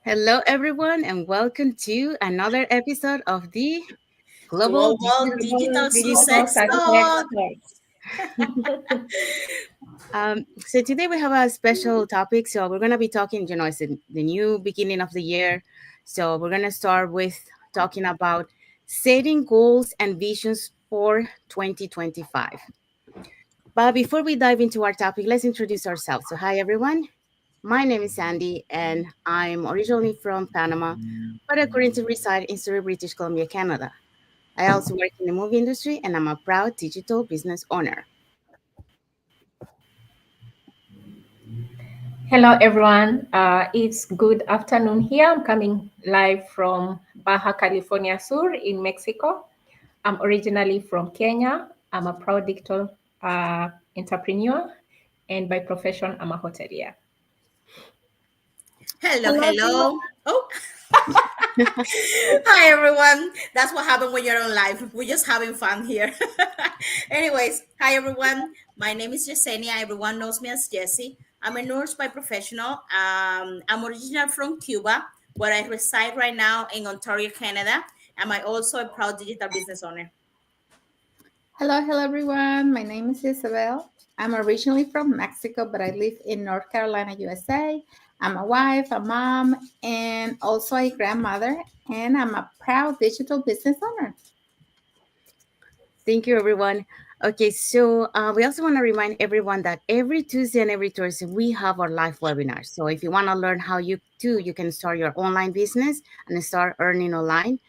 Hello, everyone, and welcome to another episode of the Global Global Digital Digital Business Success Digital success Talk. talks. So today we have a special topic. So we're gonna be talking. It's the new beginning of the year. So we're gonna start with talking about setting goals and visions for 2025. But before we dive into our topic, let's introduce ourselves. So hi, everyone. My name is Sandy, and I'm originally from Panama, but I currently reside in Surrey, British Columbia, Canada. I also work in the movie industry, and I'm a proud digital business owner. Hello, everyone. It's good afternoon here. I'm coming live from Baja California Sur in Mexico. I'm originally from Kenya. I'm a proud digital entrepreneur, and by profession, I'm a hotelier. Hello, Hello, everyone. hello. Oh, hi everyone. That's what happens when you're on live. We're just having fun here. Anyways, hi everyone. My name is Yesenia. Everyone knows me as Jessie. I'm a nurse by professional. I'm original from Cuba, where I reside right now in Ontario, Canada. Am I also a proud digital business owner? Hello everyone. My name is Isabel. I'm originally from Mexico, but I live in North Carolina, USA. I'm a wife, a mom, and also a grandmother, and I'm a proud digital business owner. Thank you, everyone. Okay, so we also want to remind everyone that every Tuesday and every Thursday we have our live webinars. So if you want to learn how you can start your online business and start earning online,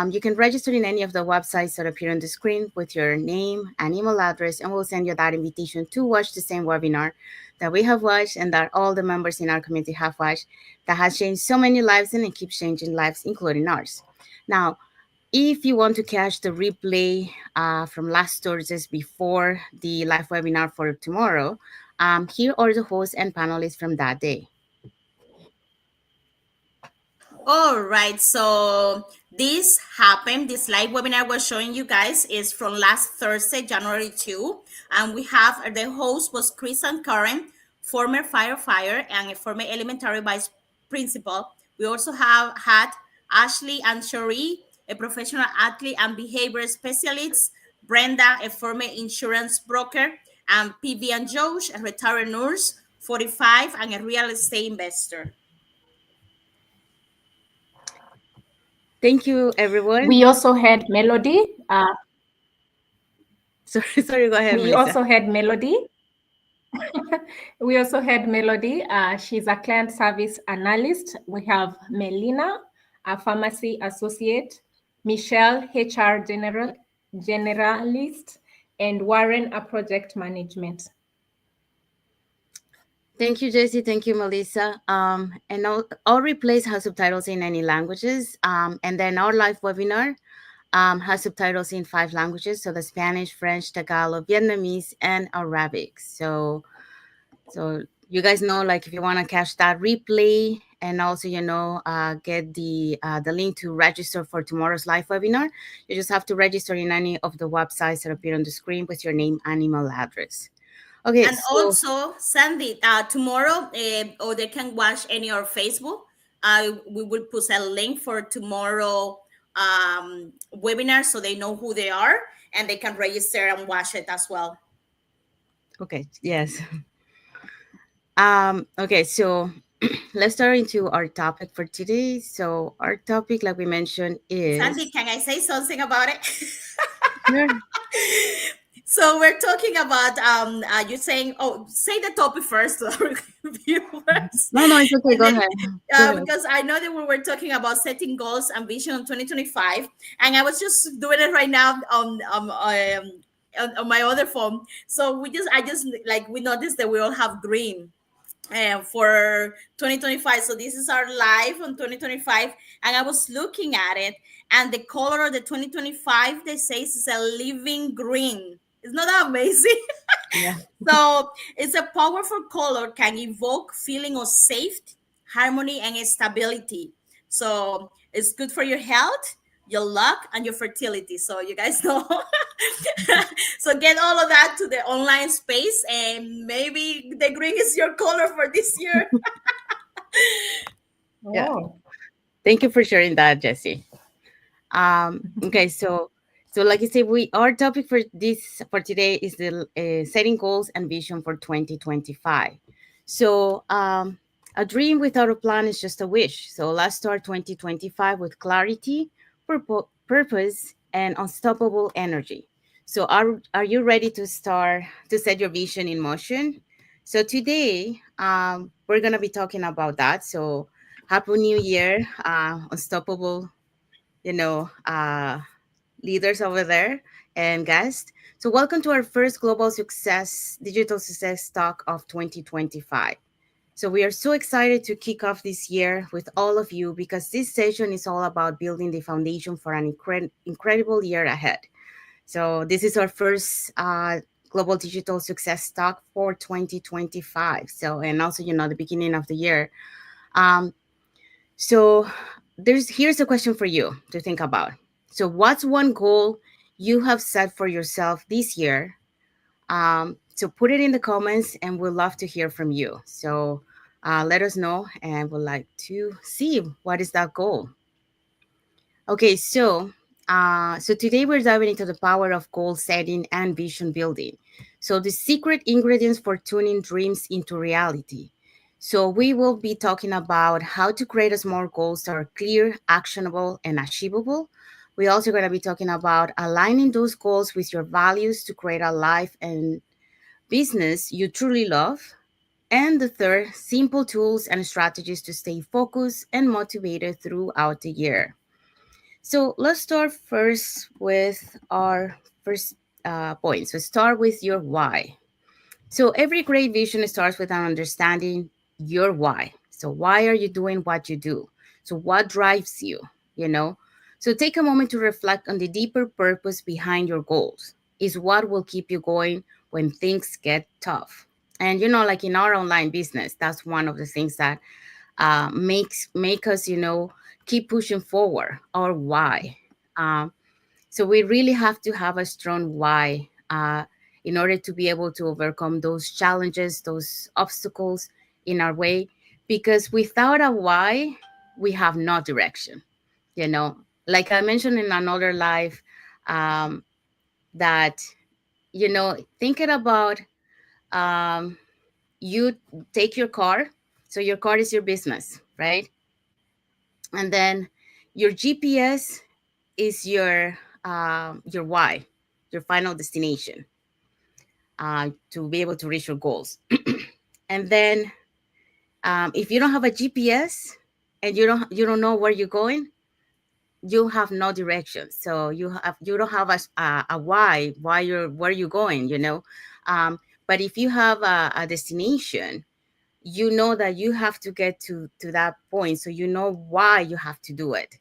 you can register in any of the websites that appear on the screen with your name and email address, and we'll send you that invitation to watch the same webinar that we have watched and that all the members in our community have watched. That has changed so many lives and it keeps changing lives, including ours. Now, if you want to catch the replay from last Thursdays before the live webinar for tomorrow, here are the hosts and panelists from that day. All right, so this happened. This live webinar we're showing you guys is from last Thursday, January 2. And we have the host was Chris and Karen, former firefighter and a former elementary vice principal. We also have had Ashley and Cherie, a professional athlete and behavior specialist, Brenda, a former insurance broker, and PV and Josh, a retired nurse, 45, and a real estate investor. Thank you, everyone. We also had Melody. Sorry, go ahead, We Melissa. also had Melody. We also had Melody. She's a client service analyst. We have Melina, a pharmacy associate, Michelle, HR generalist, and Warren, a project management. Thank you, Jesse. Thank you, Melissa. And all replays have subtitles in any languages. And then our live webinar has subtitles in 5 languages. So the Spanish, French, Tagalog, Vietnamese, and Arabic. So you guys know, like, if you want to catch that replay and also, get the link to register for tomorrow's live webinar, you just have to register in any of the websites that appear on the screen with your name and email address. Okay, And so also, Sandy, tomorrow, or they can watch any of our Facebook. We will put a link for tomorrow webinar so they know who they are and they can register and watch it as well. okay, yes. Okay, so let's start into our topic for today. So our topic, like we mentioned, is Sandy, can I say something about it? Sure. So we're talking about you're saying, oh, say the topic first to our viewers. No, it's okay. And Go then ahead. Go ahead. because I know that we were talking about setting goals and vision in 2025, and I was just doing it right now on my other phone. So I just like we noticed that we all have green for 2025. So this is our live on 2025, and I was looking at it, and the color of the 2025 they say is a living green. It's not that amazing. Yeah. So it's a powerful color, can evoke feeling of safety, harmony, and stability. So it's good for your health, your luck, and your fertility. So you guys know. So get all of that to the online space, and maybe the green is your color for this year. Yeah. Oh. Thank you for sharing that, Jesse. Okay, so like I said, our topic for today is the setting goals and vision for 2025. So a dream without a plan is just a wish. So let's start 2025 with clarity, purpose, and unstoppable energy. So are you ready to start to set your vision in motion? So today we're gonna be talking about that. So happy New Year, unstoppable, you know, leaders over there and guests. So, welcome to our first digital success talk of 2025. So, we are so excited to kick off this year with all of you because this session is all about building the foundation for an incredible year ahead. So, this is our first global digital success talk for 2025. So, and also, the beginning of the year. Um, so here's a question for you to think about. So what's one goal you have set for yourself this year? So put it in the comments and we'd love to hear from you. So let us know and we'd like to see what is that goal. Okay, so today we're diving into the power of goal setting and vision building. So the secret ingredients for tuning dreams into reality. So we will be talking about how to create small goals that are clear, actionable, and achievable. We're also going to be talking about aligning those goals with your values to create a life and business you truly love. And the third, simple tools and strategies to stay focused and motivated throughout the year. So let's start first with our first point. So start with your why. So every great vision starts with an understanding your why. So why are you doing what you do? So what drives you? You know. So take a moment to reflect on the deeper purpose behind your goals. Is what will keep you going when things get tough. And like in our online business, that's one of the things that make us keep pushing forward, or why. Um, so we really have to have a strong why in order to be able to overcome those challenges, those obstacles in our way, because without a why we have no direction. Like I mentioned in another live, um, that thinking about, um, you take your car. So your car is your business, right? And then your GPS is your why, your final destination, to be able to reach your goals. And then if you don't have a GPS and you don't know where you're going, you have no direction. So you don't have a why you're where you're going. But if you have a destination, you know that you have to get to that point, so you know why you have to do it.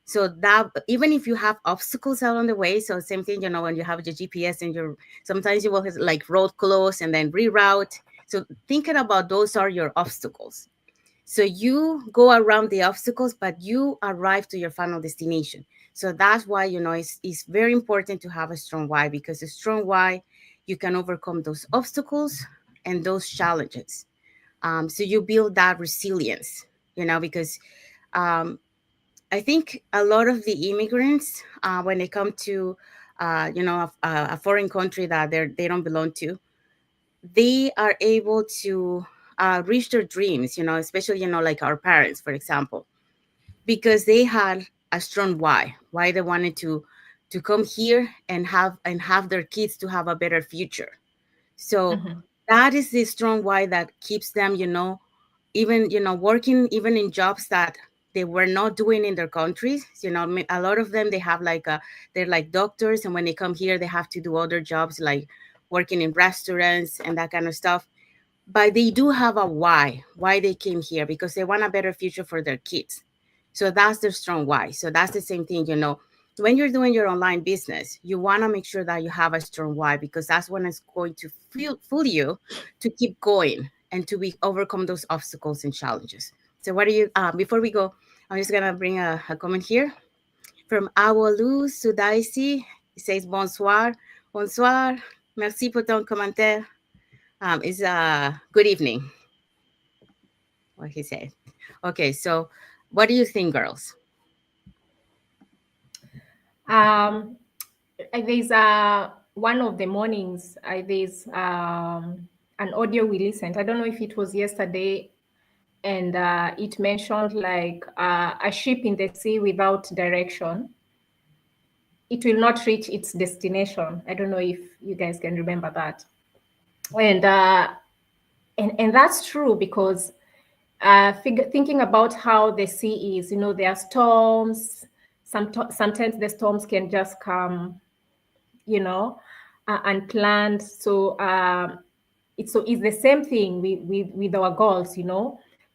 So that even if you have obstacles along the way, so same thing, when you have your GPS and sometimes you will have like road close and then reroute. So thinking about those are your obstacles. So you go around the obstacles, but you arrive to your final destination. So that's why it's very important to have a strong why, because a strong why, you can overcome those obstacles and those challenges. So you build that resilience, because um, I think a lot of the immigrants, when they come to, a foreign country that they don't belong to, they are able to reach their dreams, especially, like our parents, for example, because they had a strong why they wanted to come here and have their kids to have a better future. So Mhm. that is the strong why that keeps them, even working even in jobs that they were not doing in their countries. A lot of them, they have they're like doctors, and when they come here they have to do other jobs like working in restaurants and that kind of stuff. But they do have a why they came here, because they want a better future for their kids. So that's their strong why. So that's the same thing, when you're doing your online business, you want to make sure that you have a strong why, because that's when it's going to fool you to keep going and to be overcome those obstacles and challenges. So what do you before we go, I'm just gonna bring a comment here from Awalu Sudaisi. It says bonsoir. Bonsoir. Merci pour ton commentaire. It's good evening, what he said. Okay, so what do you think, girls? Um, there's one of the mornings, there's an audio we listened. I don't know if it was yesterday, and it mentioned like a ship in the sea without direction. It will not reach its destination. I don't know if you guys can remember that. And and that's true because thinking about how the sea is, there are storms. Sometimes the storms can just come, unplanned. So it's the same thing with our goals,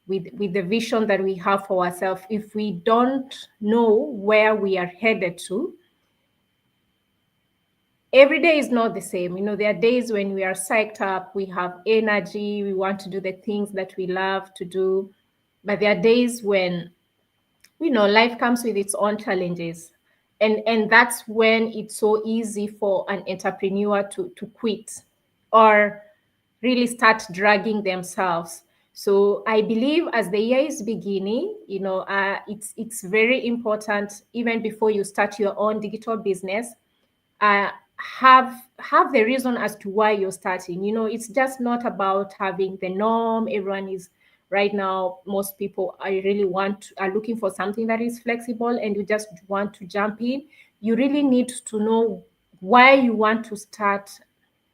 with the vision that we have for ourselves. If we don't know where we are headed to, every day is not the same. There are days when we are psyched up, we have energy, we want to do the things that we love to do. But there are days when, life comes with its own challenges. And that's when it's so easy for an entrepreneur to quit or really start dragging themselves. So I believe as the year is beginning, it's very important, even before you start your own digital business, uh, have the reason as to why you're starting. It's just not about having the norm. Everyone is right now. Most people are looking for something that is flexible, and you just want to jump in. You really need to know why you want to start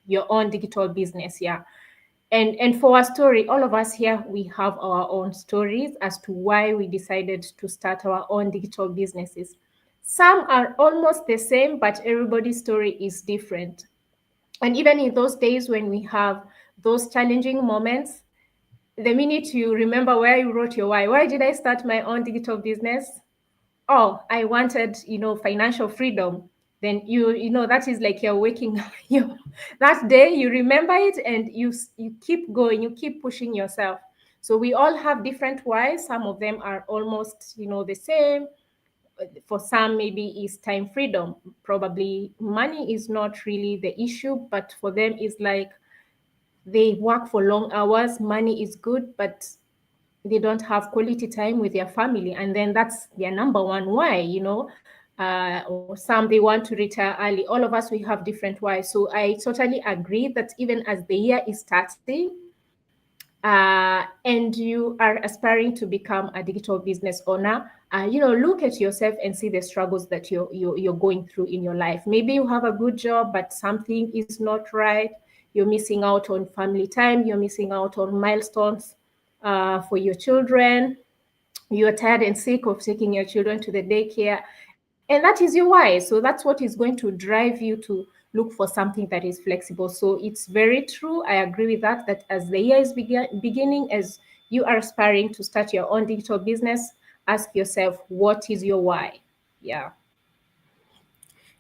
your own digital business. Yeah. And for our story, all of us here, we have our own stories as to why we decided to start our own digital businesses. Some are almost the same, but everybody's story is different. And even in those days when we have those challenging moments, the minute you remember where you wrote your why did I start my own digital business? Oh, I wanted, financial freedom. Then that is like you're waking you that day, you remember it, and you keep going, you keep pushing yourself. So we all have different whys. Some of them are almost, the same. For some, maybe is time freedom. Probably money is not really the issue, but for them is like they work for long hours. Money is good, but they don't have quality time with their family, and then that's their number one why. Or some, they want to retire early. All of us, we have different whys. So I totally agree that even as the year is starting, and you are aspiring to become a digital business owner, look at yourself and see the struggles that you're going through in your life. Maybe you have a good job, but something is not right. You're missing out on family time. You're missing out on milestones for your children. You're tired and sick of taking your children to the daycare. And that is your why. So that's what is going to drive you to look for something that is flexible. So it's very true. I agree with that as the year is beginning, as you are aspiring to start your own digital business, ask yourself, what is your why? Yeah.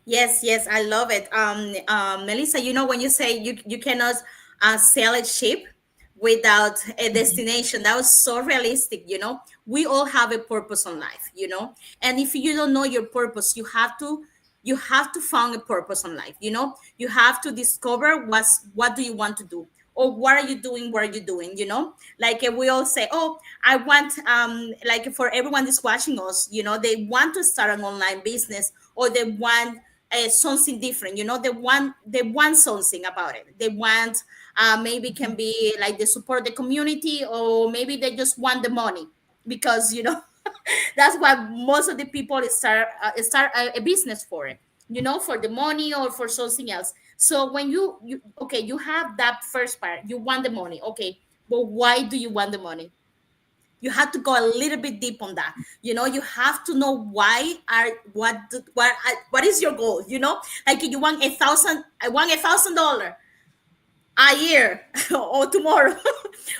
Yes, yes, I love it. Melissa, when you say you cannot sell a ship without a destination, that was so realistic. We all have a purpose on life. And if you don't know your purpose, you have to find a purpose on life. You have to discover what do you want to do, or what are you doing, what are you doing. Like we all say, oh, I want, like for everyone that's watching us, they want to start an online business, or they want something different. They want something about it. They want, maybe can be like they support the community, or maybe they just want the money, because that's what most of the people start a business for it, for the money or for something else. So when you okay, you have that first part, you want the money, okay, but why do you want the money? You have to go a little bit deep on that. You have to know why are what is your goal. Like you want $1,000 a year or tomorrow.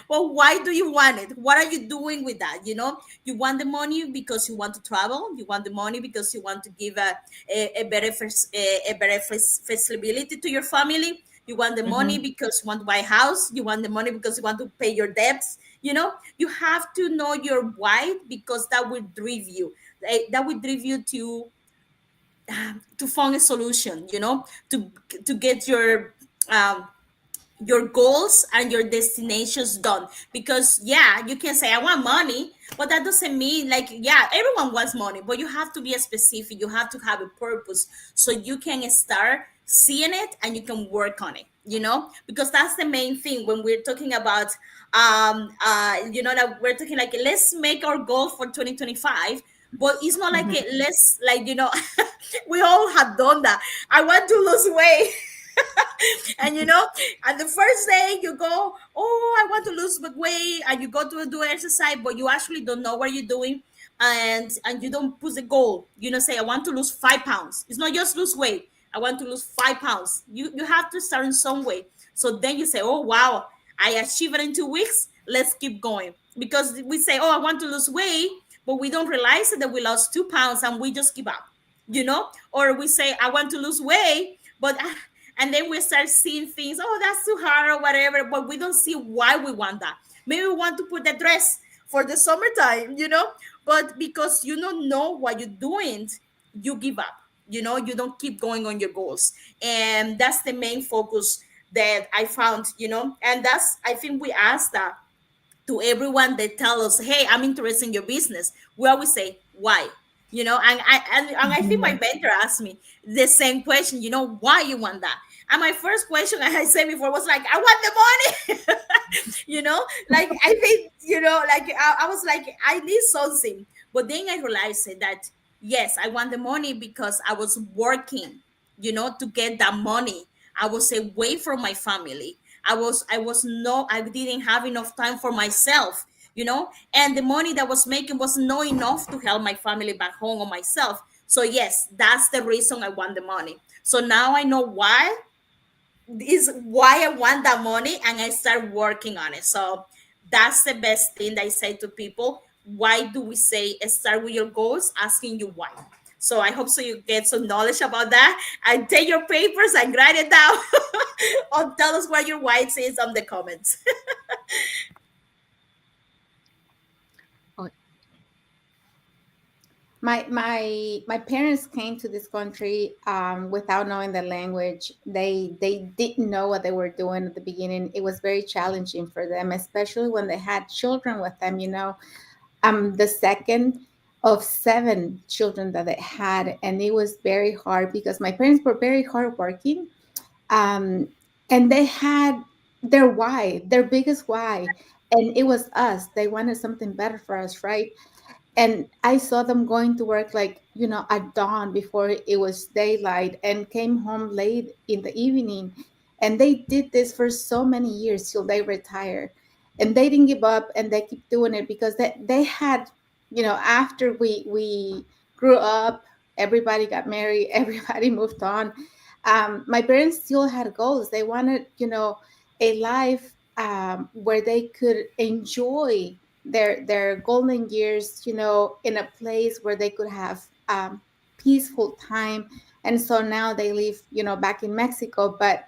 Well, why do you want it? What are you doing with that? You want the money because you want to travel. You want the money because you want to give a better flexibility to your family. You want the money Mm-hmm. because you want to buy a house. You want the money because you want to pay your debts. You have to know your why, because that will drive you. That will drive you to find a solution. To get um, your goals and your destinations done. Because yeah, you can say I want money, But that doesn't mean like, yeah, everyone wants money, but you have to be specific. You have to have a purpose so you can start seeing it and you can work on it, because that's the main thing when we're talking about that we're talking like, let's make our goal for 2025. But it's not like Mhm. it, let's like, we all have done that. I want to lose weight. And and the first day you go, oh, I want to lose weight, and you go to do exercise, but you actually don't know what you're doing, and you don't put the goal. Say I want to lose 5 pounds. It's not just lose weight. I want to lose 5 pounds. You have to start in some way. So then you say, oh wow, I achieved it in 2 weeks. Let's keep going, because we say, oh, I want to lose weight, but we don't realize that we lost 2 pounds and we just give up. Or we say, I want to lose weight, but and then we start seeing things, oh, that's too hard or whatever, but we don't see why we want that. Maybe we want to put the dress for the summertime, but because you don't know what you're doing, you give up. You don't keep going on your goals. And that's the main focus that I found, and that's, I think we asked that to everyone that tell us, hey, I'm interested in your business. We always say, why? And I think my Mhm. mentor asked me the same question, why you want that? And my first question, as I said before, was like, I want the money. Like, I think, like, I was like, I need something. But then I realized that, yes, I want the money because I was working, to get that money. I was away from my family. I didn't have enough time for myself, and the money that I was making was not enough to help my family back home or myself. So yes, that's the reason I want the money. So now I know why I want that money, and I start working on it. So that's the best thing that I say to people. Why do we say start with your goals? Asking you why. So I hope so you get some knowledge about that, and take your papers and write it down, or tell us what your why is on the comments. Oh, My parents came to this country without knowing the language. They didn't know what they were doing at the beginning. It was very challenging for them, especially when they had children with them. I'm the second of seven children that they had, and it was very hard because my parents were very hardworking, um, and they had their why, their biggest why, and it was us. They wanted something better for us, right? And I saw them going to work like, at dawn before it was daylight, and came home late in the evening. And they did this for so many years till they retire. And they didn't give up, and they keep doing it because they had, after we grew up, everybody got married, everybody moved on. My parents still had goals. They wanted, a life where they could enjoy their golden years, in a place where they could have peaceful time. And so now they live, back in Mexico. But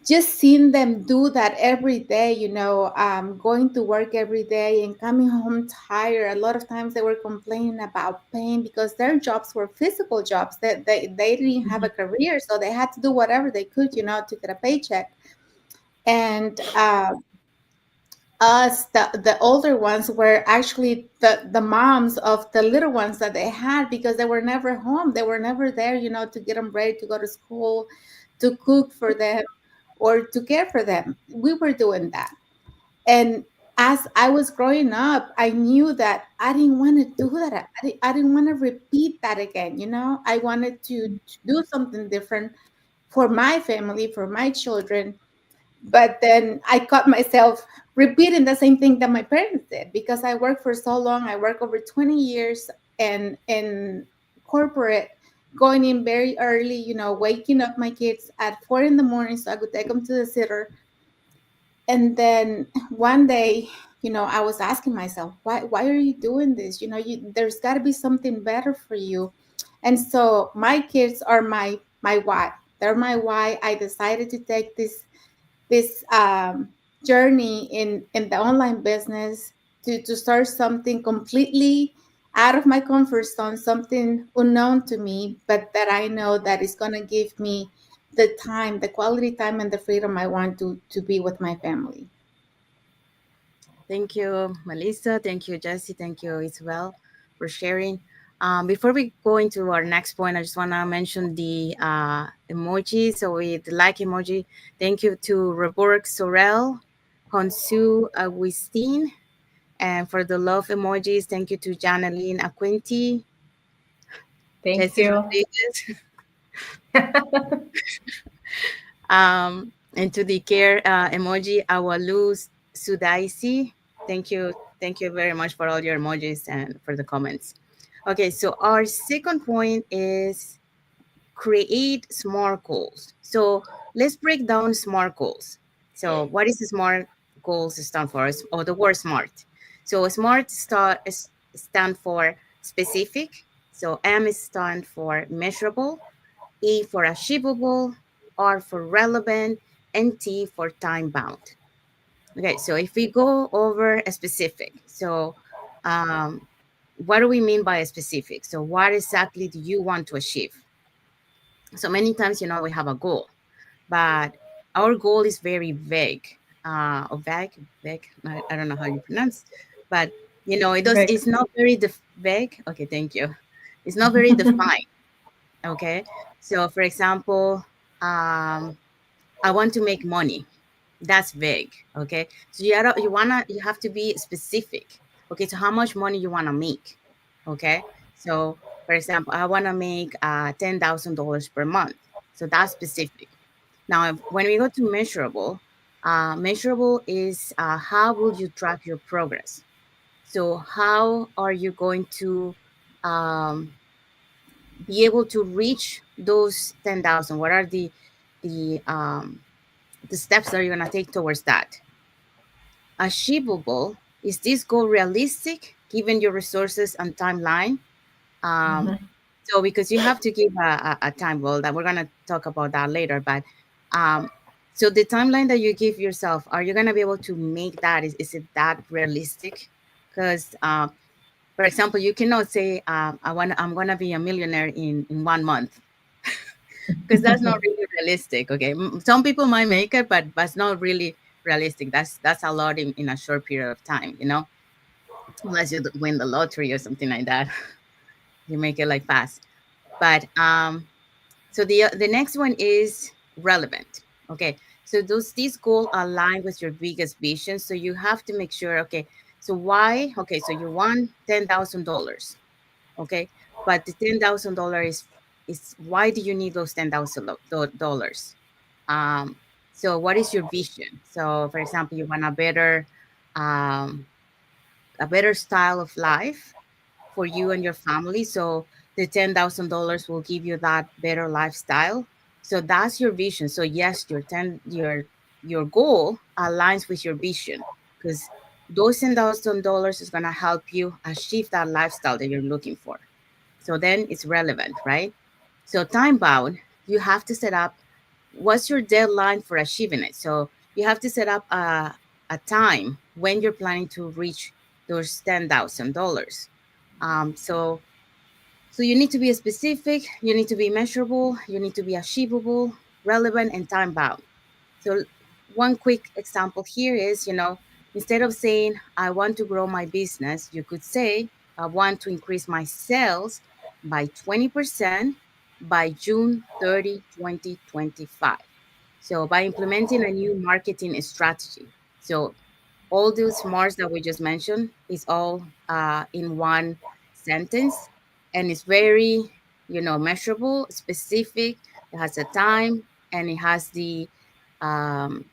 just seeing them do that every day, going to work every day and coming home tired. A lot of times they were complaining about pain because their jobs were physical jobs, that they didn't have a mhm. career, so they had to do whatever they could, to get a paycheck. And us, the older ones, were actually the moms of the little ones that they had, because they were never home, they were never there, to get them ready to go to school, to cook for them, or to care for them. We were doing that. And as I was growing up, I knew that I didn't want to do that. I didn't want to repeat that again. I wanted to do something different for my family, for my children. But then I caught myself repeating the same thing that my parents did, because I worked for so long. I worked over 20 years and in corporate, going in very early, waking up my kids at 4 in the morning so I could take them to the sitter. And then one day, I was asking myself, why are you doing this? There's got to be something better for you. And so my kids are my why. They're my why. I decided to take this journey in the online business, to start something completely out of my comfort zone, something unknown to me, but that I know that is going to give me the time, the quality time, and the freedom I want to be with my family. Thank you, Melissa. Thank you, Jesse. Thank you, Isabel, for sharing. Before we go into our next point, I just want to mention the emoji. So with the like emoji, thank you to Reborg Sorel, Honsu Agustin, and for the love emojis, thank you to Janeline Aquinti, Thank Jesse you. Rodriguez, and to the care emoji, Awalu Sudaisi. Thank you very much for all your emojis and for the comments. Okay, so our second point is create SMART goals. So let's break down SMART goals. So what is the SMART goals stand for? Or the word SMART. So stand for specific. So M is stand for measurable, E for achievable, R for relevant, and T for time bound. Okay, so if we go over a specific, so um, what do we mean by a specific? So what exactly do you want to achieve? So many times, we have a goal, but our goal is very vague. Or vague. I don't know how you pronounce, but Great. it's not very vague. Okay, thank you. It's not very defined. Okay, so for example, um, I want to make money. That's vague. Okay, so you have to be specific. Okay, so how much money you wanna make? Okay, so for example, I wanna make $10,000 per month. So that's specific. Now, when we go to measurable, measurable is how will you track your progress? So how are you going to um, be able to reach those 10,000? What are the um, the steps that you're gonna take towards that? Achievable, is this goal realistic given your resources and timeline? Um, Mhm. so because you have to give a time, well, that we're gonna talk about that later, but um, so the timeline that you give yourself, are you gonna be able to make that? Is it that realistic? Because for example, you cannot say I'm gonna be a millionaire in 1 month, because that's not really realistic. Okay, some people might make it, but it's not really realistic. That's a lot in a short period of time, unless you win the lottery or something like that. You make it like fast. But so the next one is relevant. Okay, so these goals align with your biggest vision. So you have to make sure. Okay, so why? Okay, so you want $10,000. Okay, but the $10,000 is why do you need those $10,000? So what is your vision? So for example, you want um, a better style of life for you and your family. So the $10,000 will give you that better lifestyle. So that's your vision. So yes, your goal aligns with your vision, because those $10,000 is gonna help you achieve that lifestyle that you're looking for. So then it's relevant, right? So time bound, you have to set up what's your deadline for achieving it. So you have to set up a time when you're planning to reach those $10,000. So you need to be specific, you need to be measurable, you need to be achievable, relevant, and time bound. So one quick example here is, instead of saying I want to grow my business, you could say I want to increase my sales by 20% by June 30, 2025. So by implementing a new marketing strategy. So all those smarts that we just mentioned is all in one sentence, and it's very measurable, specific. It has a time, and it has um,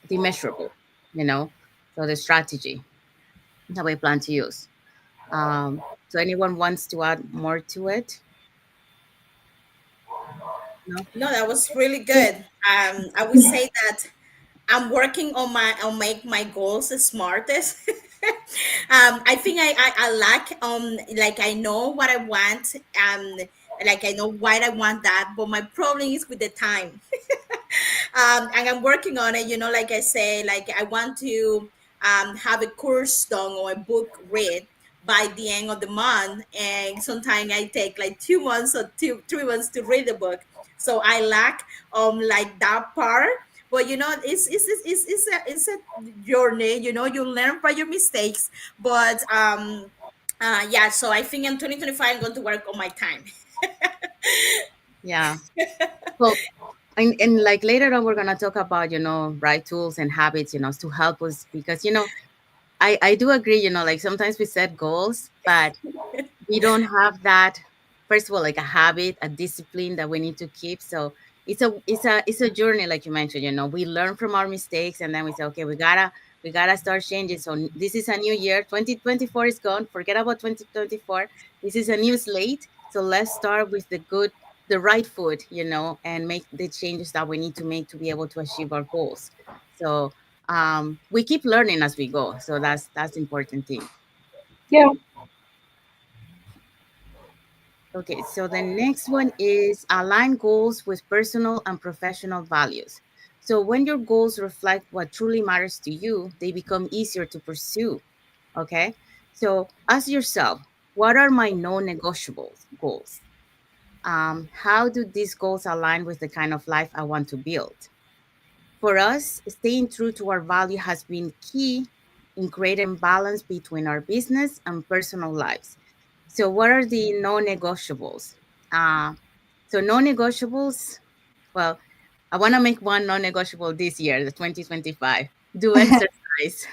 the measurable, you know so the strategy that we plan to use. So anyone wants to add more to it? No. No, that was really good. I would say that I'm working on make my goals the smartest. I think I lack like I know what I want, like I know why I want that, but my problem is with the time. And I'm working on it. Like I say, like I want to have a course done or a book read by the end of the month, and sometimes I take like 2 months or 3 months to read the book. So I lack like that part. But it's a journey. You learn by your mistakes. But yeah. So I think in 2025 I'm going to work on my time. Yeah. Well, and like later on, we're gonna talk about right tools and habits, to help us because I do agree, like sometimes we set goals, but we don't have that. First of all, like a habit, a discipline that we need to keep. So it's a journey, like you mentioned. We learn from our mistakes, and then we say, okay, we gotta start changing. So this is a new year. 2024 is gone. Forget about 2024. This is a new slate. So let's start with the right foot, and make the changes that we need to make to be able to achieve our goals. So we keep learning as we go. So that's the important thing. Yeah. Okay, so the next one is align goals with personal and professional values. So when your goals reflect what truly matters to you, they become easier to pursue. Okay, so ask yourself, what are my non-negotiable goals? How do these goals align with the kind of life I want to build? For us, staying true to our value has been key in creating balance between our business and personal lives. So, what are the non negotiables? So, non negotiables, well, I want to make one non negotiable this year, the 2025. Do exercise.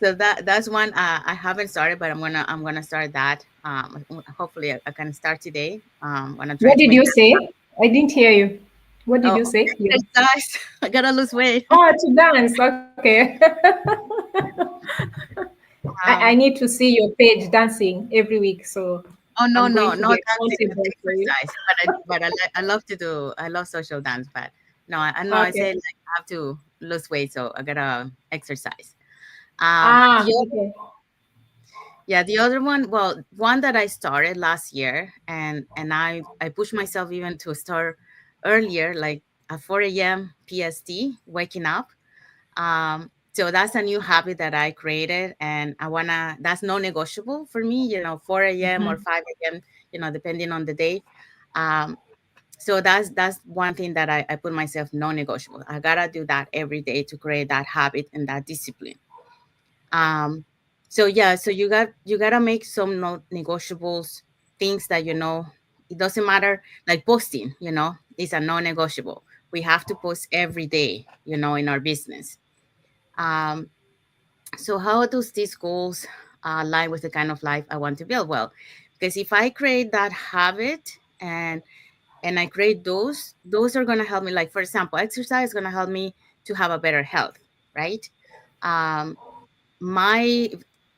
So that's one I haven't started, but I'm gonna start that. Hopefully I can start today. When I'm trying What to did make you say? I didn't hear you. What did you oh say? Yeah. exercise. I gotta lose weight. Oh, to dance. Okay. I Um, need to see your page dancing every week, so Oh no, I'm no, going to be not dancing, it's accountable for you. exercise. But I love to do. I love social dance, but no, I know I Okay. say like I have to lose weight, so I gotta exercise. Ah, The other, okay. yeah, the other one, well, one that I started last year, and I pushed myself even to start earlier, like at 4 a.m. PST, waking up. So that's a new habit that I created, and that's non-negotiable for me, 4 a.m. or Mhm. 5 a.m., depending on the day. Um, so that's one thing that I put myself non-negotiable. I gotta do that every day to create that habit and that discipline. Um, so yeah, so you gotta make some non-negotiables, things that it doesn't matter, like posting, is a non-negotiable. We have to post every day, in our business. Um, so how does these goals align with the kind of life I want to build? Well, because if I create that habit and I create those are gonna help me. Like for example, exercise is gonna help me to have a better health, right? Um, my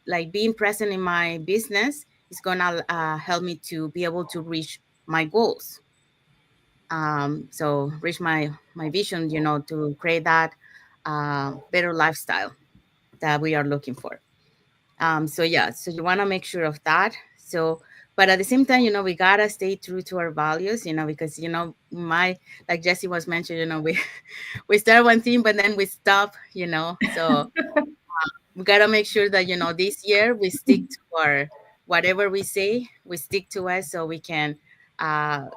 like being present in my business is gonna help me to be able to reach my goals. So reach my vision, to create that better lifestyle that we are looking for. So yeah, so you want to make sure of that. So, but at the same time, we gotta stay true to our values, because my like Jesse was mentioned, we we start one thing, but then we stop, So we gotta make sure that this year we stick to our whatever we say, we stick to it, so we can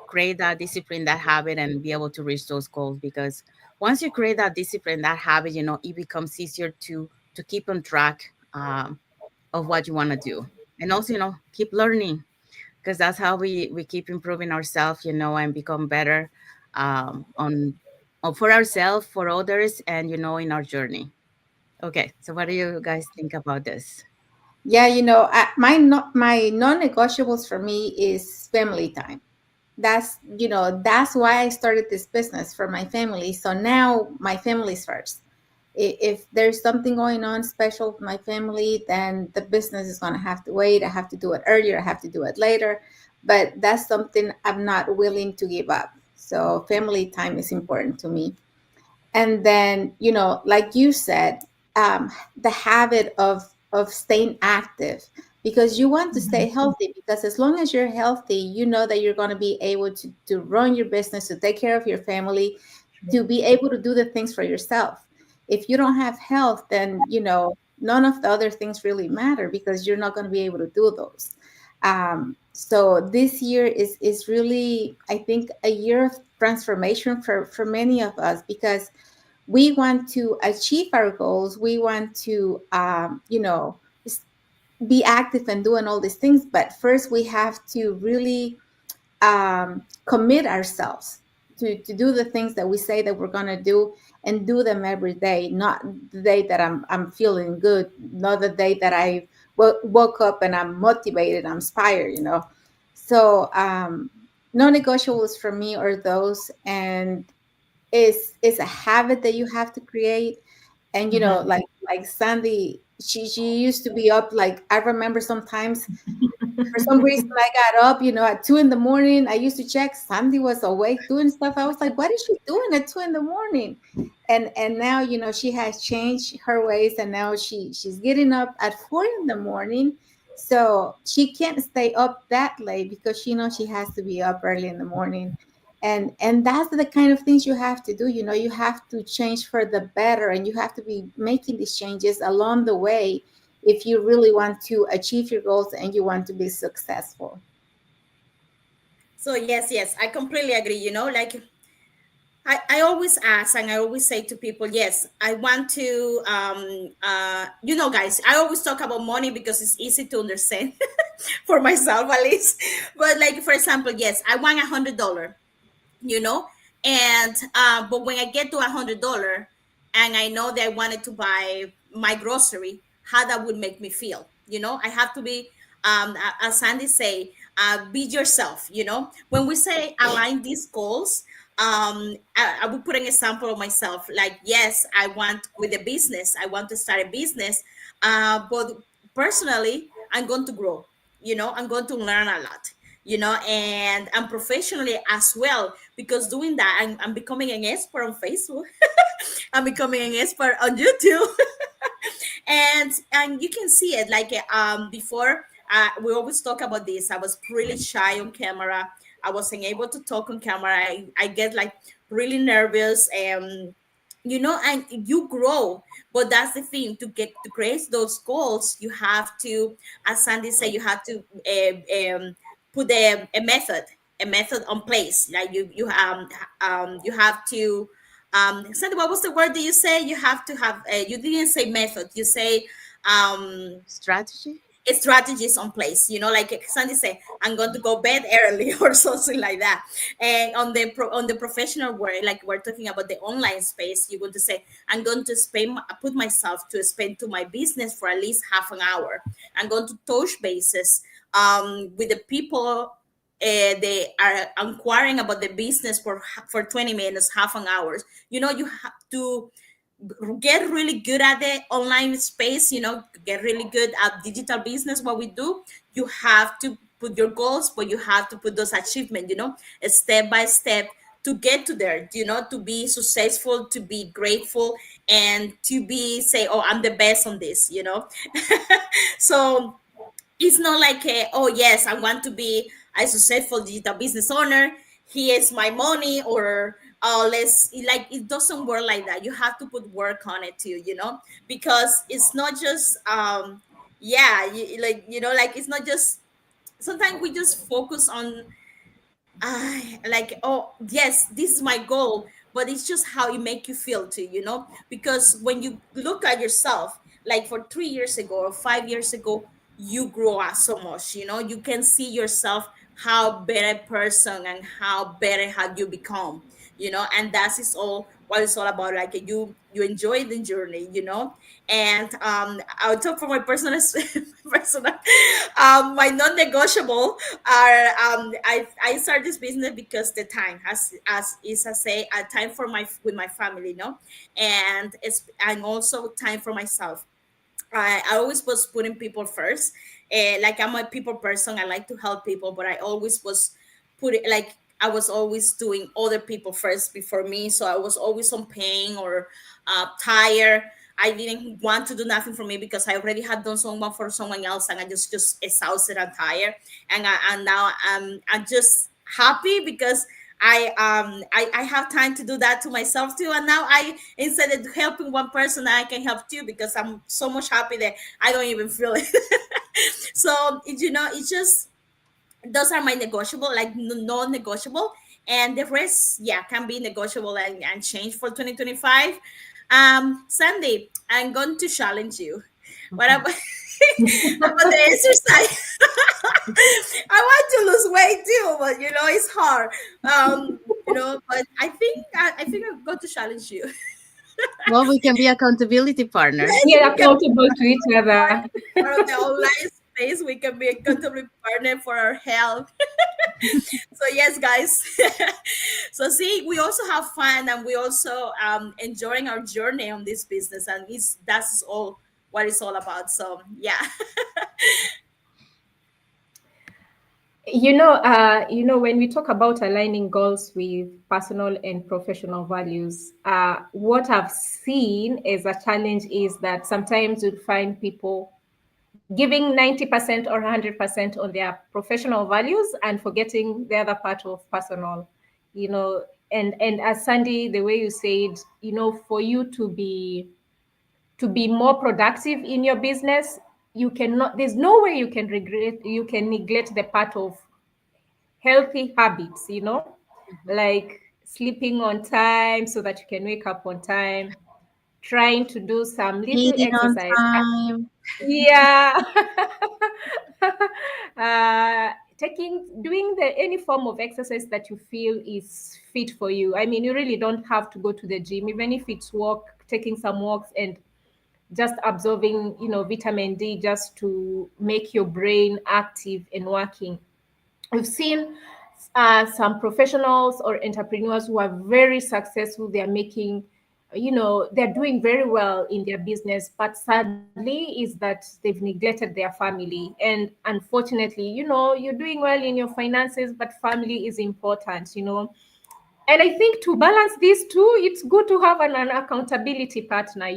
create that discipline, that habit, and be able to reach those goals. Because once you create that discipline, that habit, it becomes easier to keep on track. Of what you want to do, and also keep learning, because that's how we keep improving ourselves, and become better for ourselves, for others, and in our journey. Okay, so what do you guys think about this? Yeah, my non-negotiables for me is family time. That's why I started this business, for my family. So now my family's first. If there's something going on special with my family, then the business is going to have to wait. I have to do it earlier, I have to do it later, but that's something I'm not willing to give up. So family time is important to me. And then, like you said, the habit of staying active, because you want to stay healthy, because as long as you're healthy, you know that you're going to be able to run your business, to take care of your family, to be able to do the things for yourself. If you don't have health, then none of the other things really matter, because you're not going to be able to do those. So this year is really, I think, a year of transformation for many of us, because we want to achieve our goals. We want to, be active and doing all these things. But first, we have to really commit ourselves to do the things that we say that we're going to do, and do them every day. Not the day that I'm feeling good, not the day that I woke up and I'm motivated, I'm inspired, So non-negotiables for me are those, and it's a habit that you have to create. And like Sandy, she used to be up, like I remember sometimes for some reason I got up, at 2 in the morning. I used to check. Sandy was awake doing stuff. I was like, what is she doing at 2 in the morning? And now, she has changed her ways, and now she's getting up at 4 in the morning. So she can't stay up that late, because she knows she has to be up early in the morning. And that's the kind of things you have to do. You have to change for the better, and you have to be making these changes along the way if you really want to achieve your goals and you want to be successful. So yes, I completely agree. Like I always ask and I always say to people, yes, I want to, guys, I always talk about money because it's easy to understand for myself at least. But like, for example, yes, I want $100, you know, and, but when I get to $100 and I know that I wanted to buy my grocery, how that would make me feel, I have to be, as Sandy say, be yourself, when we say align these goals, I would put an example of myself. Like, yes, I want with a business, I want to start a business, but personally, I'm going to grow. I'm going to learn a lot. And professionally as well, because doing that, I'm becoming an expert on Facebook. I'm becoming an expert on YouTube. and you can see it like before. We always talk about this. I was really shy on camera. I wasn't able to talk on camera. I get like really nervous, and and you grow. But that's the thing, to get to create those goals, you have to, as Sandy said, you have to put a method on place. Like you have to, Sandy, what was the word that you say? You have to have, you didn't say method, you say Strategy. strategies on place, like Sandy said, I'm going to go bed early or something like that. And on the professional world, like we're talking about the online space, you're going to say, I'm going to put myself to spend to my business for at least half an hour. I'm going to touch bases with the people. They are inquiring about the business for 20 minutes, half an hour. You have to get really good at the online space, get really good at digital business. What we do, you have to put your goals, but you have to put those achievements, step by step, to get to there, to be successful, to be grateful, and to be say, oh, I'm the best on this. So it's not like oh yes, I want to be a successful digital business owner, here's my money, or oh, let's, like, it doesn't work like that. You have to put work on it too, because it's not just yeah, like it's not just, sometimes we just focus on like, oh yes, this is my goal, but it's just how it make you feel too, because when you look at yourself, like for 3 years ago or 5 years ago, you grow up so much, you can see yourself how better person and how better have you become, and that is all what it's all about. Like you enjoy the journey, and I'll talk from my personal personal my non-negotiable are I started this business because the time has, as Isa say, a time for my with my family, and also time for myself. I always was putting people first. Like I'm a people person. I like to help people, but I always was putting, like, I was always doing other people first before me. So I was always on pain or tired. I didn't want to do nothing for me because I already had done someone for someone else, and I just exhausted and tired. And now I'm just happy because I have time to do that to myself too. And now I, instead of helping one person, I can help two because I'm so much happy that I don't even feel it. So it's just those are my negotiable, like non-negotiable, and the rest, yeah, can be negotiable and change for 2025. Sandy, I'm going to challenge you. What Mhm. about about the exercise? I want to lose weight too, but it's hard. But I think I'm going to challenge you. Well, we can be accountability partners. Yes, We we are can accountable to each other. part of the online space. We can be a accountable partner for our health. So yes, guys. So see, we also have fun, and we also enjoying our journey on this business, and that's all what it's all about. So yeah. When we talk about aligning goals with personal and professional values, what I've seen as a challenge is that sometimes you'll find people giving 90% or 100% on their professional values and forgetting the other part of personal, you know. And as Sandy, the way you said, for you to be more productive in your business, you cannot, there's no way you can neglect the part of healthy habits, Mhm. like sleeping on time so that you can wake up on time, trying to do some little Eating on exercise. time. Yeah. Doing any form of exercise that you feel is fit for you. I mean, you really don't have to go to the gym, even if it's taking some walks and just absorbing, vitamin D just to make your brain active and working. We've seen some professionals or entrepreneurs who are very successful. They're making, they're doing very well in their business, but sadly is that they've neglected their family. And unfortunately, you're doing well in your finances, but family is important. And I think to balance these two, it's good to have an accountability partner.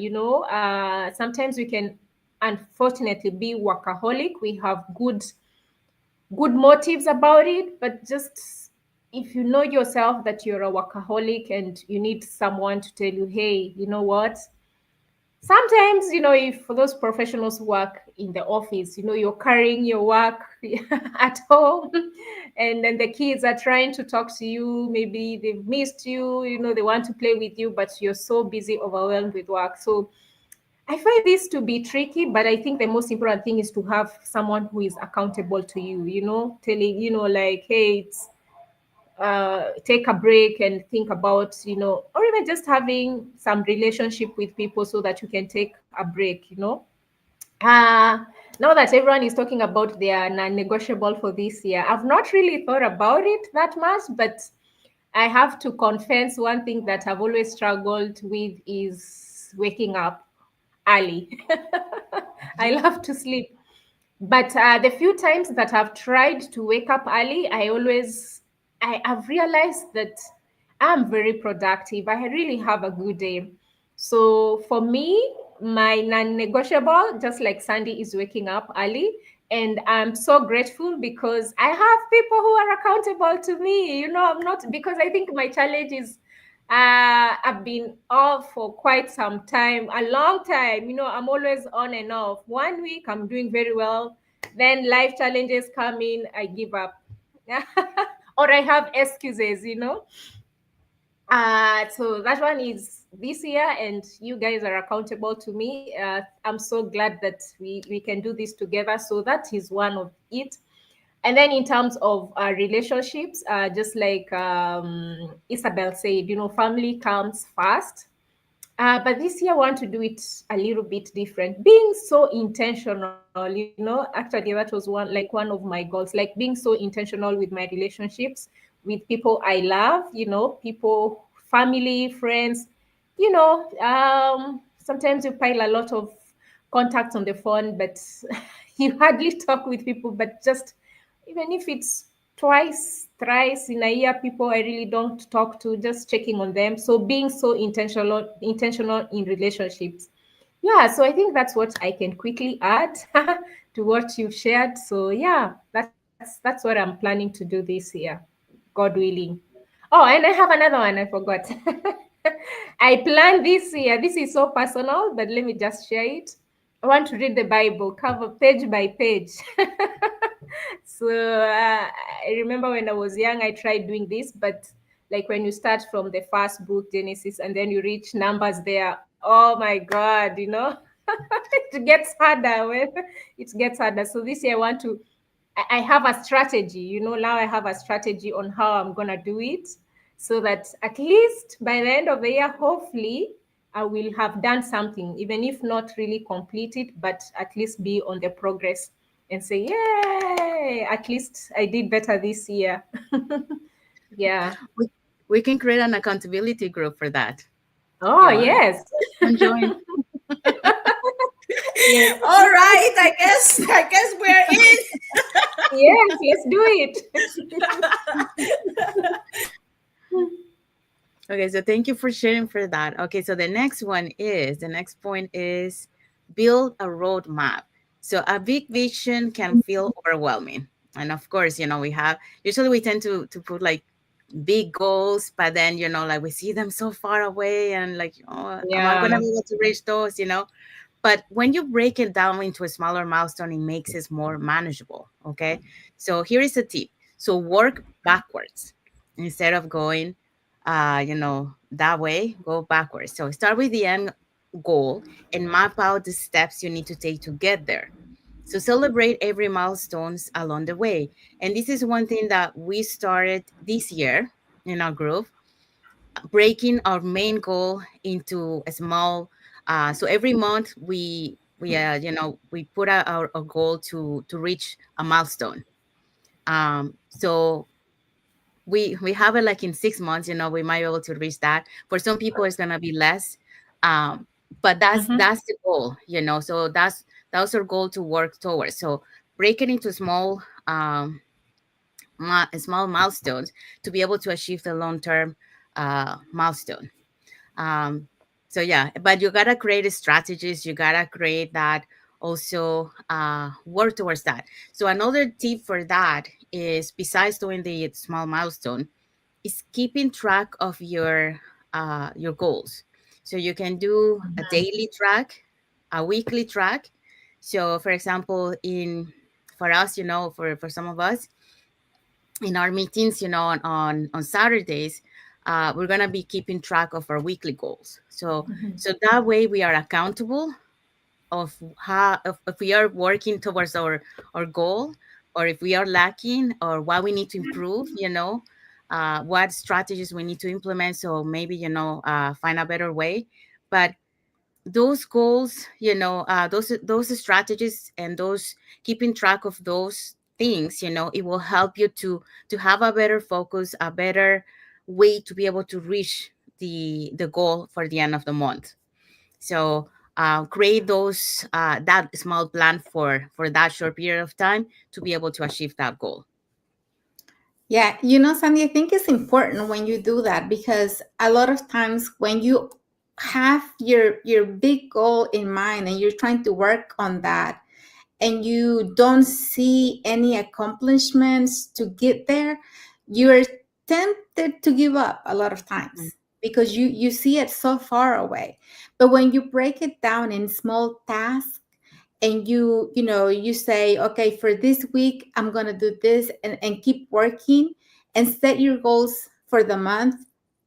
Sometimes we can unfortunately be workaholic. We have good motives about it, but just if you know yourself that you're a workaholic and you need someone to tell you, hey, you know what? Sometimes, if for those professionals who work in the office, you're carrying your work at home, and then the kids are trying to talk to you. Maybe they've missed you, they want to play with you, but you're so busy, overwhelmed with work. So I find this to be tricky, but I think the most important thing is to have someone who is accountable to you, telling, like, hey, take a break and think about, or even just having some relationship with people so that you can take a break. Uh, Now that everyone is talking about their non-negotiable for this year, I've not really thought about it that much, but I have to confess one thing that I've always struggled with is waking up early. I love to sleep. But the few times that I've tried to wake up early, I've realized that I'm very productive. I really have a good day. So for me, my non-negotiable, just like Sandy, is waking up early. And I'm so grateful because I have people who are accountable to me. I'm not, because I think my challenge is I've been off for quite some time, a long time. I'm always on and off. One week I'm doing very well, then life challenges come in, I give up. Or I have excuses. So that one is this year, and you guys are accountable to me. I'm so glad that we can do this together. So that is one of it. And then in terms of relationships, just like Isabel said, family comes first. But this year, I want to do it a little bit different. Being so intentional, actually, that was one of my goals, like being so intentional with my relationships with people I love, people, family, friends. Sometimes you pile a lot of contacts on the phone, but you hardly talk with people, but just even if it's twice, thrice in a year, people I really don't talk to, just checking on them. So being so intentional in relationships. Yeah, so I think that's what I can quickly add to what you've shared. So yeah, that's what I'm planning to do this year, God willing. Oh, and I have another one I forgot. I planned this year. This is so personal, but let me just share it. I want to read the Bible cover page by page. So I remember when I was young, I tried doing this, but like when you start from the first book, Genesis, and then you reach numbers there, oh my God, it gets harder when it gets harder. So this year I want to, I have a strategy, now I have a strategy on how I'm going to do it, so that at least by the end of the year, hopefully I will have done something, even if not really complete it, but at least be on the progress and say, yay, at least I did better this year. Yeah. We can create an accountability group for that. Oh, You want? yes. Come join. Yes. All right, I guess we're in. Yes, let's do it. Okay, so thank you for sharing for that. Okay, so the next point is build a roadmap. So a big vision can feel overwhelming. And of course, usually we tend to put like big goals, but then, like we see them so far away and like, am I going to be able to reach those, But when you break it down into a smaller milestone, it makes it more manageable. Okay. So here is a tip. So work backwards instead of going, that way, go backwards. So start with the end goal and map out the steps you need to take to get there. So celebrate every milestones along the way. And this is one thing that we started this year in our group, breaking our main goal into a small. So every month we put out our goal to reach a milestone. So we have it like in 6 months. We might be able to reach that. For some people, it's gonna be less, but that's the goal. So that's our goal to work towards. So break it into small milestones to be able to achieve the long-term milestone. So yeah, but you gotta create strategies. You gotta create that, also work towards that. So another tip for that is, besides doing the small milestone, is keeping track of your goals. So you can do a daily track, a weekly track. So for example, for us, for some of us, in our meetings, on Saturdays, we're gonna be keeping track of our weekly goals. So that way we are accountable of how, if we are working towards our goal, or if we are lacking, or what we need to improve, what strategies we need to implement. So maybe, find a better way. But those goals, those strategies and those keeping track of those things, it will help you to have a better focus, a better way to be able to reach the goal for the end of the month. So create those that small plan for that short period of time to be able to achieve that goal. Yeah, Sandy, I think it's important when you do that, because a lot of times when you have your big goal in mind and you're trying to work on that, and you don't see any accomplishments to get there, you're tempted to give up a lot of times, because you see it so far away. But when you break it down in small tasks, and you say, okay, for this week I'm going to do this, and keep working, and set your goals for the month,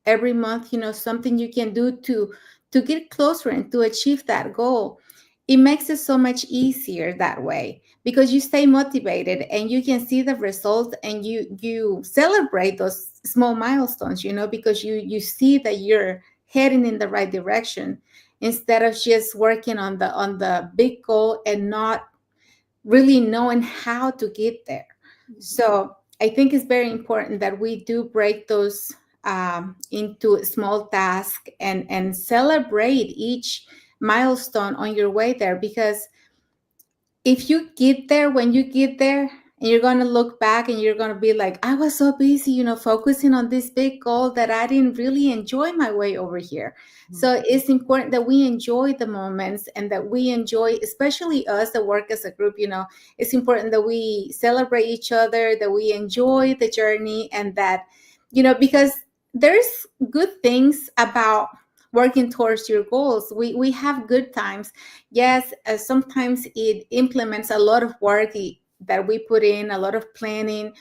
every month, something you can do to get closer and to achieve that goal. It makes it so much easier that way, because you stay motivated and you can see the results, and you celebrate those small milestones, because you see that you're heading in the right direction, instead of just working on the big goal and not really knowing how to get there. So I think it's very important that we do break those into small tasks, and celebrate each milestone on your way there. Because if you get there, when you get there, and you're going to look back and you're going to be like, I was so busy, focusing on this big goal, that I didn't really enjoy my way over here. So it's important that we enjoy the moments, and that we enjoy, especially us that work as a group, it's important that we celebrate each other, that we enjoy the journey, and that, because there's good things about working towards your goals. We have good times. Yes, sometimes it implements a lot of work that we put in, a lot of planning,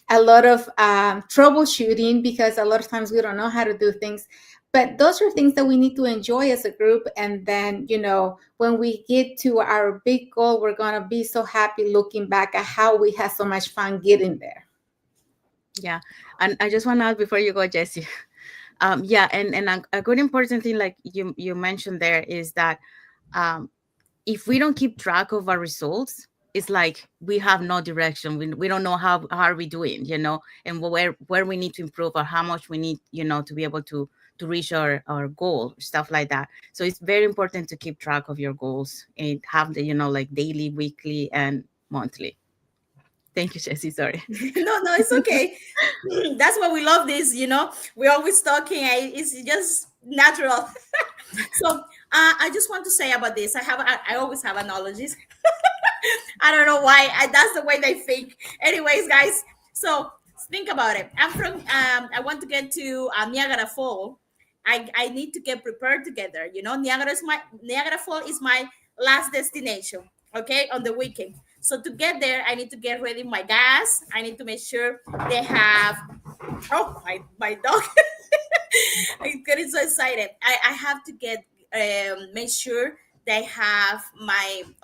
a lot of troubleshooting, because a lot of times we don't know how to do things. But those are things that we need to enjoy as a group. And then, when we get to our big goal, we're going to be so happy looking back at how we had so much fun getting there. Yeah. And I just want to add before you go, Jesse. Yeah, and a good important thing, like you mentioned there, is that if we don't keep track of our results, it's like we have no direction. We don't know how are we doing, and where we need to improve, or how much we need, to be able to reach our goal, stuff like that. So it's very important to keep track of your goals and have the, like daily, weekly, and monthly. Thank you, Jesse. Sorry. No, it's okay. That's why we love this, we're always talking. It's just natural. So I just want to say about this. I always have analogies. I don't know why. That's the way they think. Anyways, guys, so think about it. I'm from. I want to get to Niagara Fall. I need to get prepared together. Niagara Fall is my last destination. Okay, on the weekend. So to get there, I need to get ready my gas. I need to make sure they have. Oh, my dog! I'm getting so excited. I have to get make sure they have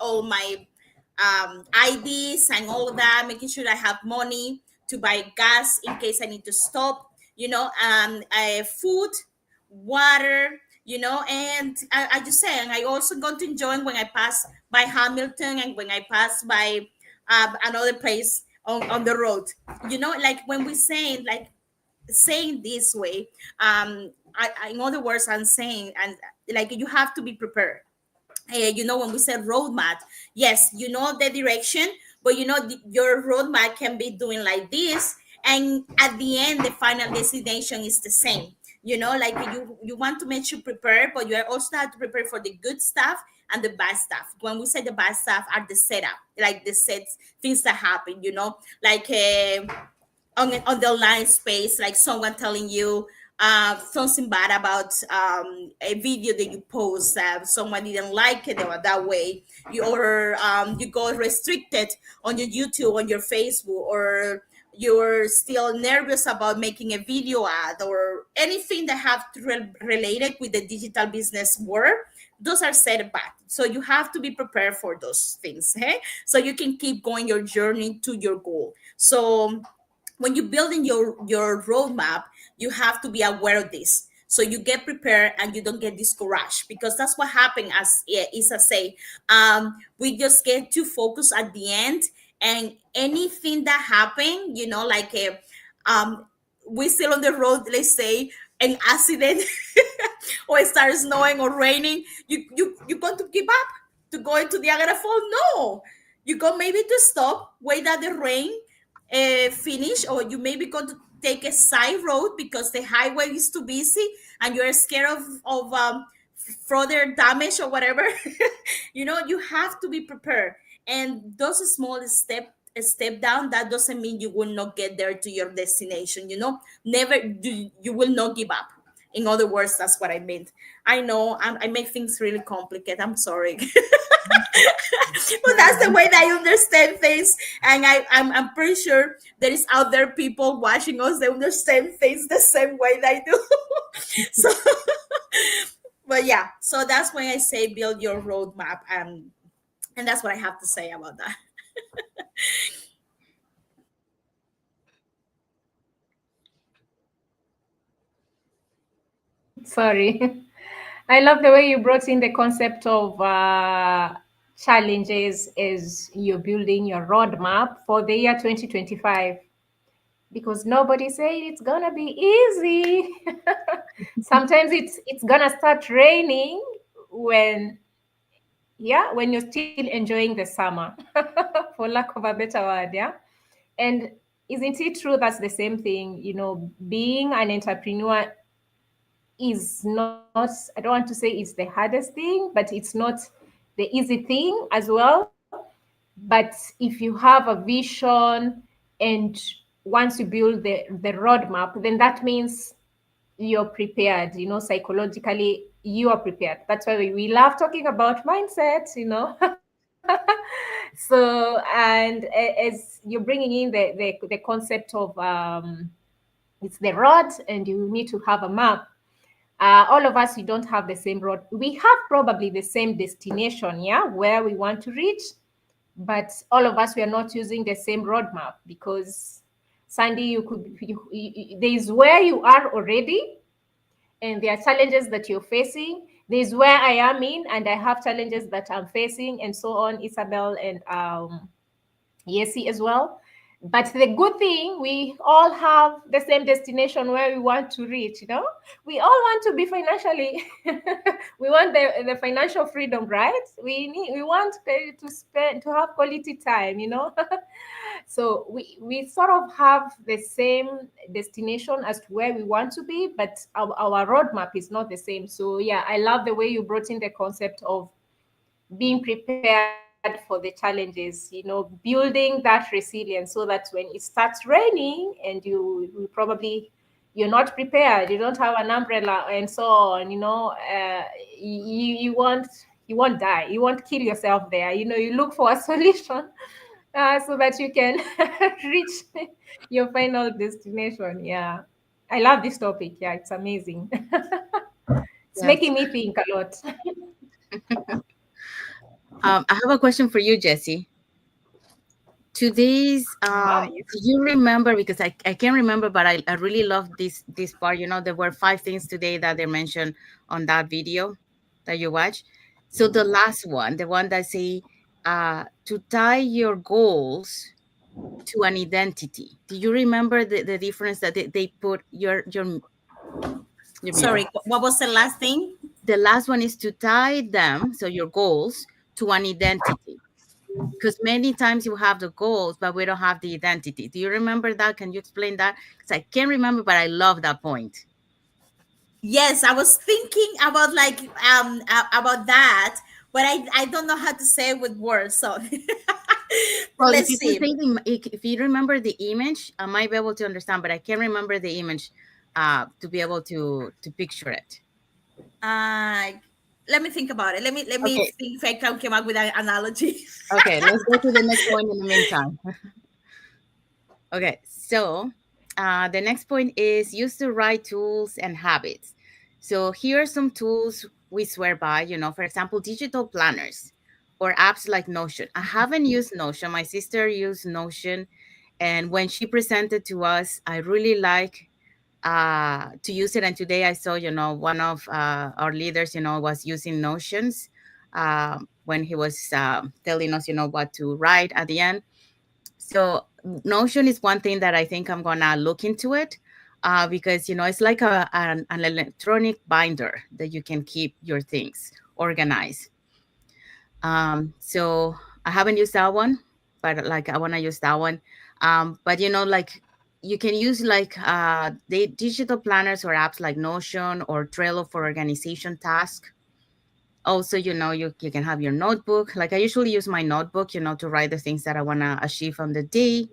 all my IDs and all of that, making sure I have money to buy gas in case I need to stop, food, water, and I just say, and I also got to enjoy when I pass by Hamilton and when I pass by another place on the road, like when we say, like, saying this way, in other words, I'm saying, and like, you have to be prepared. When we said roadmap, yes, the direction, but your roadmap can be doing like this, and at the end, the final destination is the same. Like, you want to make sure prepare, but you also have to prepare for the good stuff and the bad stuff. When we say the bad stuff, are the setup, like the sets, things that happen. Like on the online space, like someone telling you something bad about a video that you post, someone didn't like it or that way, or you got restricted on your YouTube, on your Facebook, or you're still nervous about making a video ad, or anything that have related with the digital business world. Those are set back, so you have to be prepared for those things, so you can keep going your journey to your goal. So when you're building your roadmap, you have to be aware of this, so you get prepared and you don't get discouraged, because that's what happened. As Isa say, we just get too focused at the end, and anything that happened, like we still on the road, let's say an accident, or it starts snowing or raining, you going to give up to go into the Niagara Falls? No, you go maybe to stop, wait that the rain finish, or you maybe going to take a side road because the highway is too busy and you're scared of further damage or whatever. You have to be prepared, and those small step down, that doesn't mean you will not get there to your destination. Never do, you will not give up. In other words, that's what I meant. I know I make things really complicated, I'm sorry. But that's the way that I understand things, and I'm pretty sure there is out there people watching us, they understand things the same way that I do. So but yeah, so that's when I say build your roadmap, and that's what I have to say about that. Sorry. I love the way you brought in the concept of challenges as you're building your roadmap for the year 2025, because nobody said it's gonna be easy. Sometimes it's gonna start raining when when you're still enjoying the summer, for lack of a better word. And isn't it true that's the same thing? Being an entrepreneur is not, I don't want to say it's the hardest thing, but it's not the easy thing as well. But if you have a vision, and once you build the roadmap, then that means you're prepared, psychologically you are prepared. That's why we love talking about mindset. So, and as you're bringing in the concept of it's the road, and you need to have a map. All of us, we don't have the same road. We have probably the same destination, yeah, where we want to reach, but all of us, we are not using the same roadmap because Sandy, there is where you are already, and there are challenges that you're facing. There's where I am in, and I have challenges that I'm facing, and so on. Isabel and Yesi as well. But the good thing, we all have the same destination where we want to reach, you know? We all want to be financially, we want the financial freedom, right? We want to have quality time, you know? So we sort of have the same destination as to where we want to be, but our roadmap is not the same. So yeah, I love the way you brought in the concept of being prepared for the challenges, you know, building that resilience so that when it starts raining and you probably you're not prepared, you don't have an umbrella and so on, you know, you won't die, you won't kill yourself there, you know, you look for a solution so that you can reach your final destination. Yeah, I love this topic. Yeah, it's amazing. It's Yes. making me think a lot. I have a question for you, Jesse. Today's do you remember, because I can't remember, but I really love this part. You know, there were 5 things today that they mentioned on that video that you watch. So the last one, the one that say to tie your goals to an identity. Do you remember the difference that they put your mute? Sorry, what was the last thing? The last one is to tie them, so your goals, to an identity. Because many times you have the goals, but we don't have the identity. Do you remember that? Can you explain that? Because I can't remember, but I love that point. Yes, I was thinking about like about that, but I don't know how to say it with words. So Well, if let's you can see. say if you remember the image, I might be able to understand, but I can't remember the image to be able to picture it. Uh, let me think about it. Let me Okay. think if I can come up with an analogy. Okay, let's go to the next point in the meantime. Okay, so the next point is use the right tools and habits. So here are some tools we swear by, you know, for example, digital planners or apps like Notion. I haven't used Notion. My sister used Notion. And when she presented to us, I really like to use it. And today I saw, you know, one of our leaders, you know, was using Notions when he was telling us, you know, what to write at the end. So Notion is one thing that I think I'm gonna look into it because you know it's like an electronic binder that you can keep your things organized. So I haven't used that one, but like I want to use that one. But you know, like you can use like the digital planners or apps like Notion or Trello for organization tasks. Also, you know, you can have your notebook. Like I usually use my notebook, you know, to write the things that I want to achieve on the day.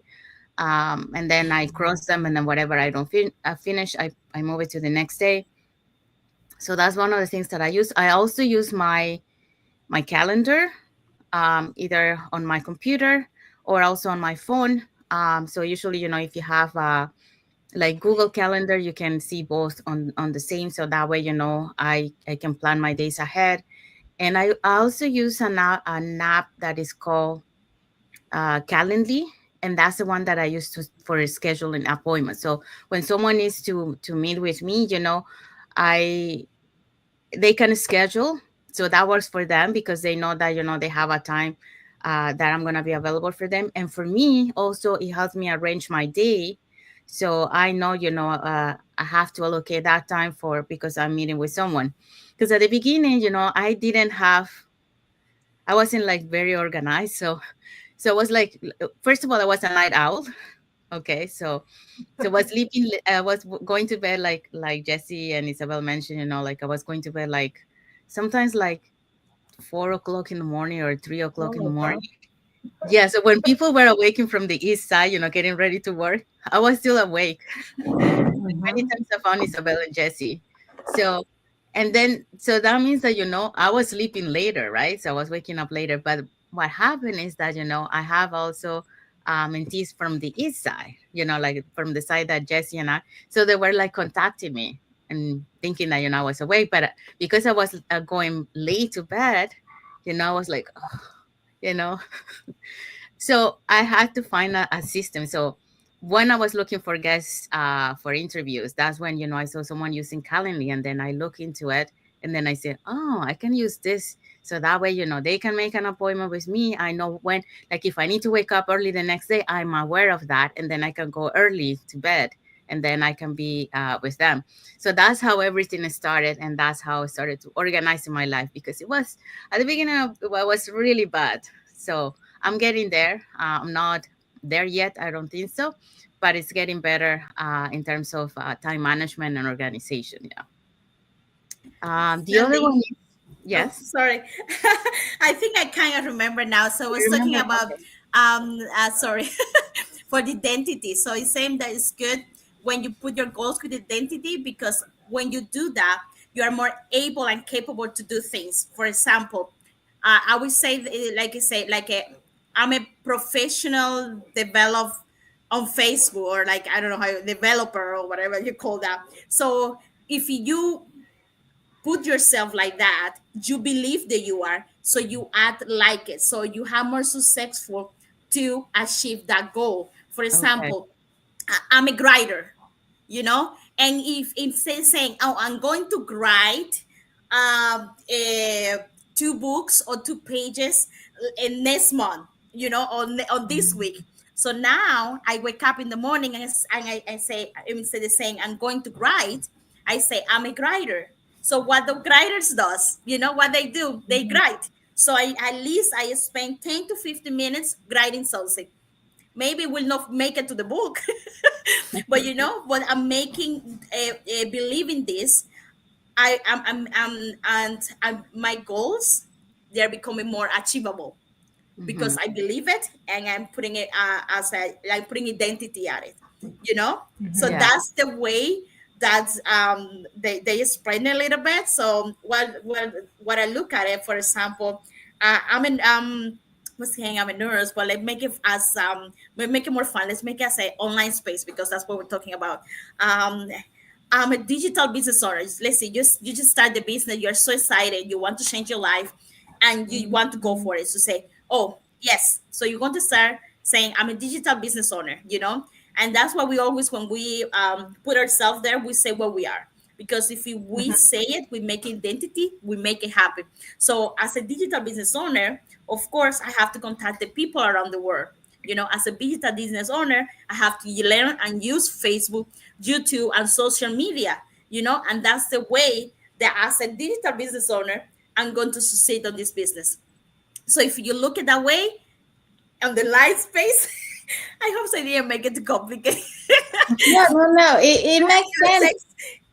And then I cross them, and then whatever I don't finish, I move it to the next day. So that's one of the things that I use. I also use my calendar, either on my computer or also on my phone. So usually, you know, if you have like Google Calendar, you can see both on the same. So that way, you know, I can plan my days ahead. And I also use an app that is called Calendly, and that's the one that I use for scheduling appointments. So when someone needs to meet with me, you know, they can schedule. So that works for them because they know that, you know, they have a time that I'm gonna be available for them. And for me, also, it helps me arrange my day. So I know, you know, I have to allocate that time for because I'm meeting with someone. Because at the beginning, you know, I wasn't like very organized. So it was like, first of all, I was a night owl. Okay, so was sleeping. I was going to bed like Jesse and Isabel mentioned. You know, like I was going to bed like sometimes like 4 o'clock in the morning or 3 o'clock in the Oh my morning. God. Yeah, so when people were awaking from the east side, you know, getting ready to work, I was still awake. Like many Mhm. times I found Isabel and Jesse. So, and then so that means that, you know, I was sleeping later, right? So I was waking up later, but what happened is that, I have also mentees from the east side, like from the side that Jesse and I, so they were like contacting me and thinking that, I was awake. But because I was going late to bed, I was like, oh, you know, so I had to find a system. So when I was looking for guests for interviews, that's when, I saw someone using Calendly, and then I look into it, and then I said, oh, I can use this. So that way, they can make an appointment with me. I know when, like if I need to wake up early the next day, I'm aware of that. And then I can go early to bed, and then I can be with them. So that's how everything started. And that's how I started to organize my life, because it was at the beginning of, well, it was really bad. So I'm getting there. I'm not there yet. I don't think so, but it's getting better in terms of time management and organization. Yeah. The other one, Sandy. is, Oh, yes. sorry. I think I kind of remember now. So I You was talking remember? about, Okay. sorry, for the identity. So it's saying that it's good when you put your goals with identity, because when you do that, you are more able and capable to do things. For example, I would say, like you say, like I'm a professional develop on Facebook, or like, I don't know how, developer or whatever you call that. So if you put yourself like that, you believe that you are, so you act like it, so you have more successful to achieve that goal. For Okay. example, I'm a writer, and if instead saying, oh, I'm going to write um, uh, 2 books or 2 pages in next month, on this week. So now I wake up in the morning, and I say, instead of saying I'm going to write, I say I'm a writer. So what the writers does, what they do, they Mhm. write. So at least I spend 10 to 15 minutes writing something. Maybe we'll not make it to the book, but what I'm making, believe in this. And my goals, they're becoming more achievable, Mm-hmm. because I believe it, and I'm putting it, as a like putting identity at it, you know. So Mhm. Yeah. that's the way that they explain a little bit. So what I look at it, for example, I'm in what's saying, I'm a nurse, but let's make it as make it more fun. Let's make it as an online space, because that's what we're talking about. Um, I'm a digital business owner. Let's say you just start the business. You're so excited. You want to change your life, and you want to go Mhm. for it. So say, oh yes. So you're going to start saying, I'm a digital business owner. And that's why we always, when we put ourselves there, we say what we are. Because if we Mhm. say it, we make identity, we make it happen. So as a digital business owner, of course, I have to contact the people around the world. As a digital business owner, I have to learn and use Facebook, YouTube, and social media. And that's the way that as a digital business owner, I'm going to succeed on this business. So if you look at that way, on the light space, I hope I didn't make it too complicated. No, no, no. It makes sense.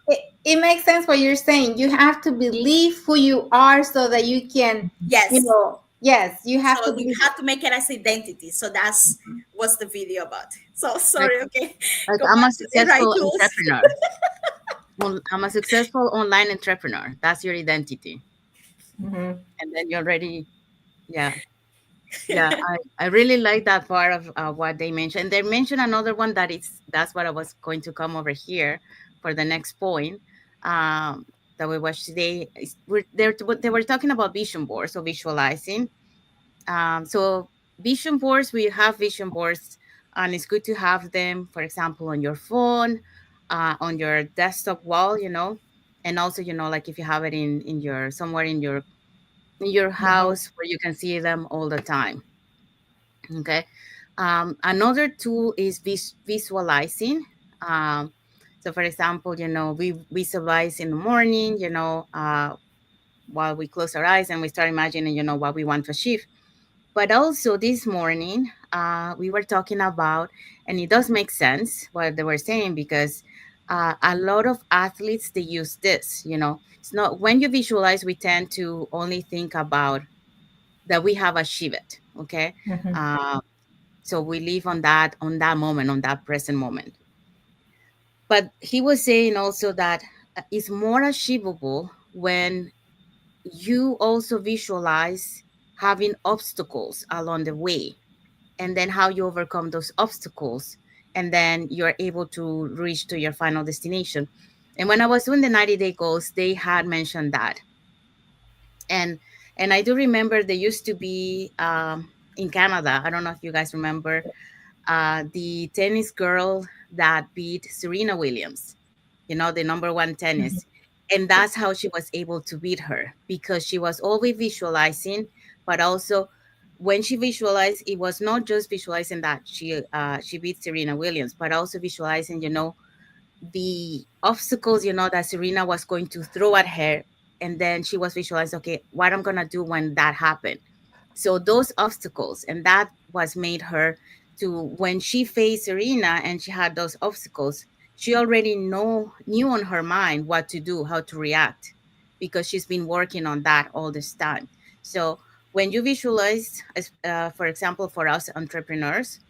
Like, It makes sense what you're saying. You have to believe who you are so that you can, yes. yes, you So have to you believe. have to make it as identity. So that's what's the video about. So Like, sorry, okay. like Go I'm a back to the right successful tools. entrepreneur. I'm a successful online entrepreneur. That's your identity. Mhm. And then you're already, yeah. Yeah, I really like that part of what they mentioned. They mentioned another one that's what I was going to come over here for the next point that we watched today. They were talking about vision boards, so visualizing. So vision boards, we have vision boards, and it's good to have them, for example, on your phone, on your desktop wall, and also, like if you have it in your somewhere in your Mhm. house where you can see them all the time. Okay. Another tool is visualizing. Um, so, for example, we visualize in the morning, while we close our eyes and we start imagining, what we want to achieve. But also this morning, we were talking about, and it does make sense what they were saying, because a lot of athletes, they use this, it's not when you visualize, we tend to only think about that we have achieved it. Okay. Mhm. Uh, so we live on that moment, on that present moment. But he was saying also that it's more achievable when you also visualize having obstacles along the way, and then how you overcome those obstacles, and then you're able to reach to your final destination. And when I was doing the 90-day goals, they had mentioned that. And I do remember there used to be in Canada, I don't know if you guys remember, the tennis girl that beat Serena Williams, the number one tennis. And that's how she was able to beat her, because she was always visualizing, but also when she visualized, it was not just visualizing that she beat Serena Williams, but also visualizing, the obstacles, that Serena was going to throw at her. And then she was visualizing, okay, what I'm going to do when that happened. So those obstacles, and that was made her to, when she faced Serena and she had those obstacles, she already knew on her mind what to do, how to react, because she's been working on that all this time. So when you visualize, for example, for us entrepreneurs,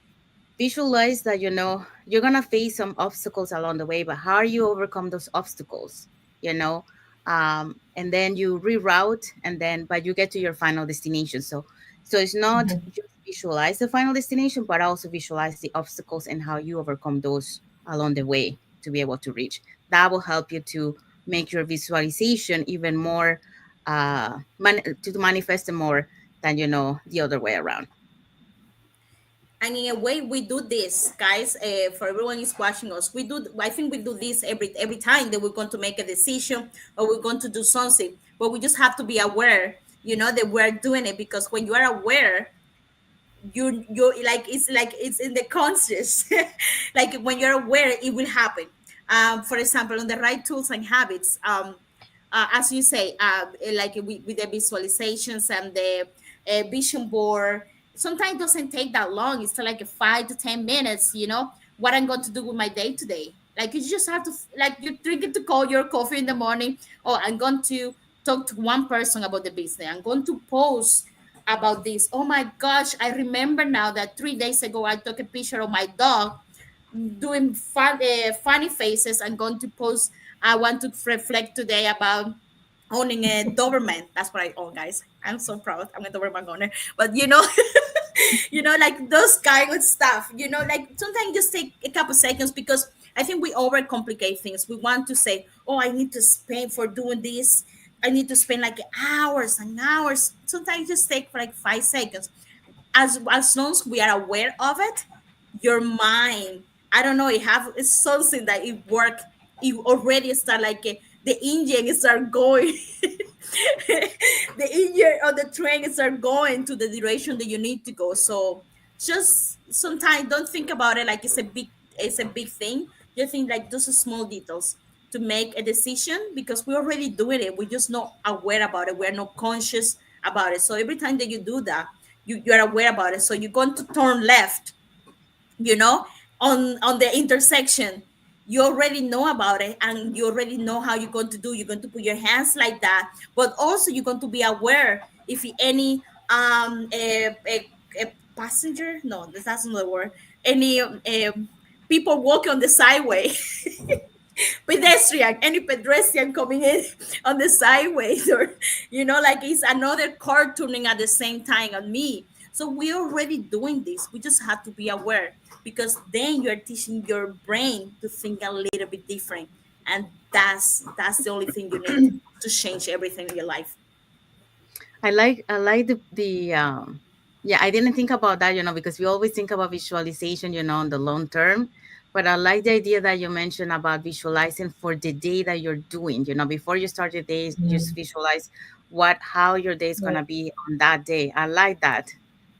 visualize that you're gonna face some obstacles along the way, but how you overcome those obstacles, and then you reroute, and then but you get to your final destination. So it's not just visualize the final destination, but also visualize the obstacles and how you overcome those along the way to be able to reach. That will help you to make your visualization even more to manifest it more than the other way around. And in a way, we do this, guys. For everyone is watching us, we do. I think we do this every time that we're going to make a decision or we're going to do something. But we just have to be aware, that we're doing it, because when you are aware, you like it's in the conscious. Like when you're aware, it will happen. For example, on the right tools and habits. As you say, like with the visualizations and the vision board, sometimes it doesn't take that long. It's like a 5 to 10 minutes, what I'm going to do with my day today. Like you just have to, like you drink it to call your coffee in the morning. Oh, I'm going to talk to one person about the business. I'm going to post about this. Oh my gosh, I remember now that 3 days ago I took a picture of my dog doing funny faces. I'm going to post. I want to reflect today about owning a Doberman. That's what I own, guys. I'm so proud. I'm a Doberman owner. But like those kind of stuff. Like sometimes just take a couple seconds, because I think we overcomplicate things. We want to say, "Oh, I need to spend for doing this. I need to spend like hours and hours." Sometimes just take for like 5 seconds. As long as we are aware of it, your mind, I don't know, it's something that it work. You already start like the engine start going. The engine or the train start going to the direction that you need to go. So just sometimes don't think about it like it's a big thing. You think like those are small details to make a decision, because we're already doing it. We're just not aware about it. We're not conscious about it. So every time that you do that, you're aware about it. So you're going to turn left, you know on the intersection. You already know about it, and you already know how you're going to do. You're going to put your hands like that, but also you're going to be aware if any a passenger, no, that's not the word, any people walking on the sideway. Any pedestrian coming in on the sideways, or like it's another car turning at the same time on me. So we're already doing this. We just have to be aware, because then you're teaching your brain to think a little bit different, and that's the only thing you need to change everything in your life. I like the yeah, I didn't think about that, because we always think about visualization, on the long term. But I like the idea that you mentioned about visualizing for the day that you're doing. Before you start your day, just visualize how your day is gonna be on that day. I like that.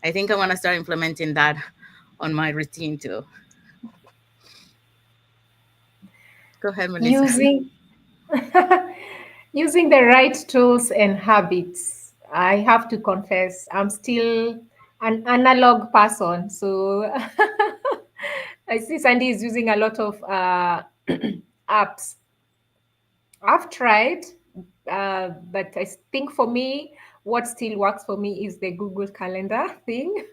I think I want to start implementing that on my routine too. Go ahead, Melissa. Using using the right tools and habits. I have to confess, I'm still an analog person. So I see Sandy is using a lot of apps. I've tried, but I think for me, what still works for me is the Google Calendar thing.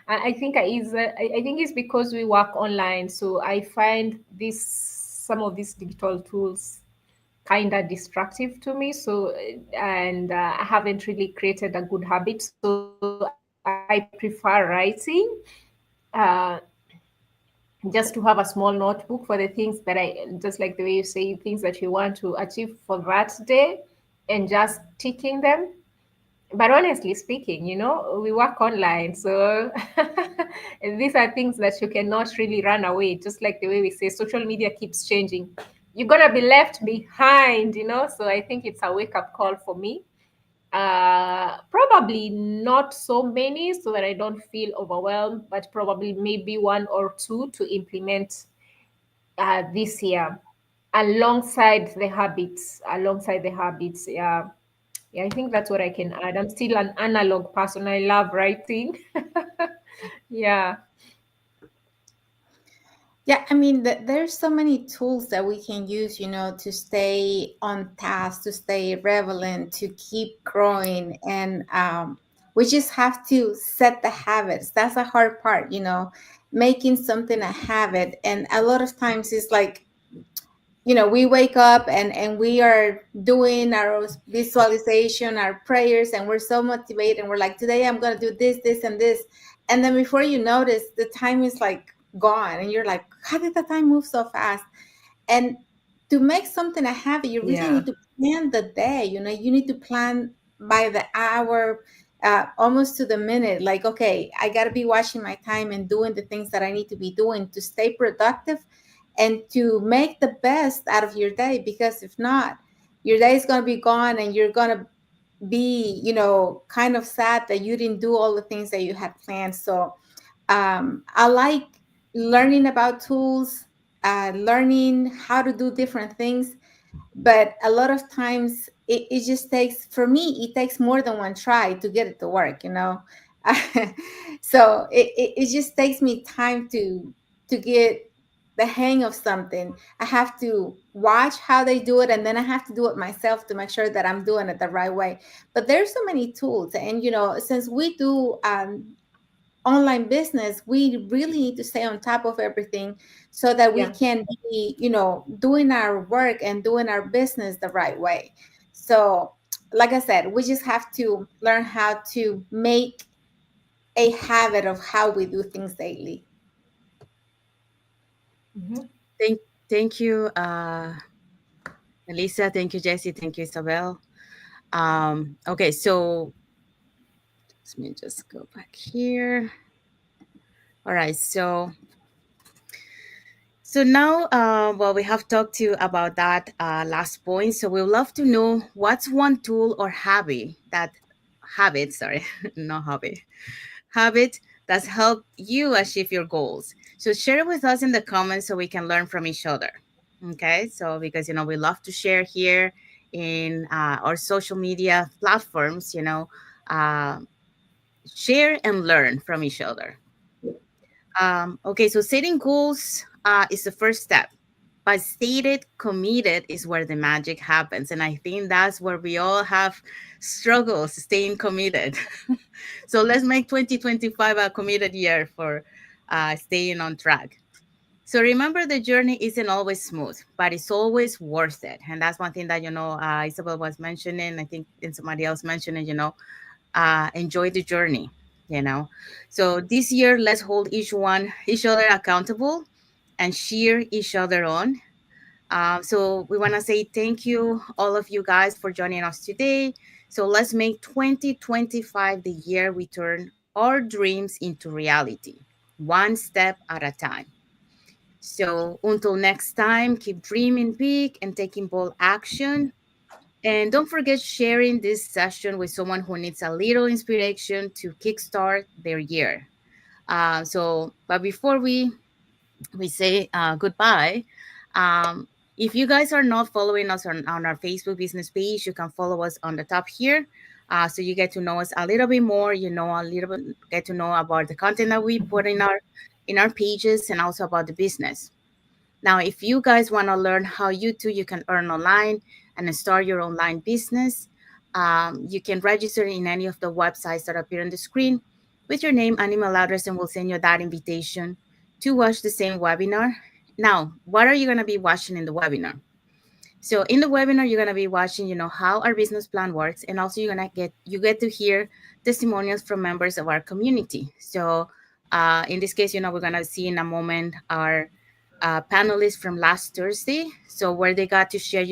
And I think it's because we work online, so I find this some of these digital tools kind of destructive to me. So, and I haven't really created a good habit. So I prefer writing. Uh, just to have a small notebook for the things that just like the way you say, things that you want to achieve for that day, and just ticking them. But honestly speaking, we work online, so these are things that you cannot really run away. Just like the way we say, social media keeps changing. You're gonna be left behind. So I think it's a wake up call for me. Probably not so many so that I don't feel overwhelmed, but probably maybe one or two to implement this year alongside the habits. Yeah. Yeah, I think that's what I can add. I'm still an analog person. I love writing. Yeah. Yeah, I mean, there's so many tools that we can use, to stay on task, to stay relevant, to keep growing. And we just have to set the habits. That's the hard part, making something a habit. And a lot of times it's like, we wake up and we are doing our visualization, our prayers, and we're so motivated. And we're like, today I'm going to do this, this, and this. And then before you notice, the time is like gone. And you're like, how did the time move so fast? And to make something a habit, you really Yeah. need to plan the day. You need to plan by the hour, almost to the minute. Like, okay, I got to be watching my time and doing the things that I need to be doing to stay productive and to make the best out of your day. Because if not, your day is going to be gone and you're going to be, kind of sad that you didn't do all the things that you had planned. So I like learning about tools, learning how to do different things. But a lot of times it just takes, for me, it takes more than one try to get it to work. So it just takes me time to get the hang of something. I have to watch how they do it, and then I have to do it myself to make sure that I'm doing it the right way. But there's so many tools, and since we do online business, we really need to stay on top of everything so that we Yeah. can be, doing our work and doing our business the right way. So, like I said, we just have to learn how to make a habit of how we do things daily. Mhm. Thank, thank you, Elisa. Thank you, Jesse. Thank you, Isabel. Okay, so let me just go back here. All right, so now, well, we have talked to you about that last point. So we would love to know what's one tool or habit, sorry, not hobby, habit that's helped you achieve your goals. So share it with us in the comments so we can learn from each other. Okay, so because we love to share here in our social media platforms, uh, share and learn from each other. Okay, so setting goals is the first step, but stated committed is where the magic happens. And I think that's where we all have struggles staying committed. So let's make 2025 a committed year for staying on track. So remember, the journey isn't always smooth, but it's always worth it. And that's one thing that, Isabel was mentioning. I think, and somebody else mentioned it, enjoy the journey, you know. So this year, let's hold each other accountable and cheer each other on. So we want to say thank you, all of you guys, for joining us today. So let's make 2025 the year we turn our dreams into reality, one step at a time. So until next time, keep dreaming big and taking bold action. And don't forget sharing this session with someone who needs a little inspiration to kickstart their year. But before we say goodbye, um, if you guys are not following us on our Facebook business page, you can follow us on the top here. So you get to know us a little bit more. A little bit, get to know about the content that we put in our pages, and also about the business. Now, if you guys want to learn how you can earn online and start your online business, you can register in any of the websites that appear on the screen with your name and email address, and we'll send you that invitation to watch the same webinar. Now, what are you going to be watching in the webinar? So in the webinar, you're gonna be watching, how our business plan works, and also you get to hear testimonials from members of our community. So in this case, we're gonna see in a moment our panelists from last Thursday. So where they got to share,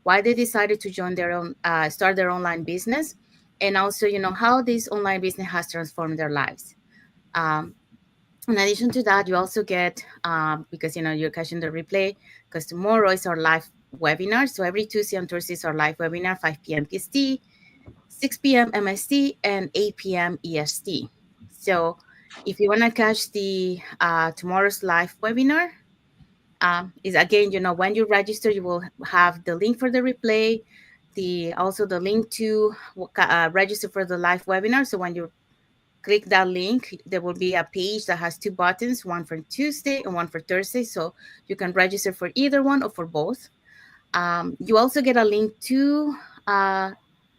why they decided to join their own, start their online business, and also, how this online business has transformed their lives. In addition to that, you also get, because you're catching the replay, because tomorrow is our live webinar. So every Tuesday and Thursday is our live webinar, 5 p.m. PST, 6 p.m. MST, and 8 p.m. EST. So if you want to catch the tomorrow's live webinar, is again, when you register, you will have the link for the replay, also the link to register for the live webinar. So when you click that link, there will be a page that has two buttons, one for Tuesday and one for Thursday. So you can register for either one or for both. You also get a link to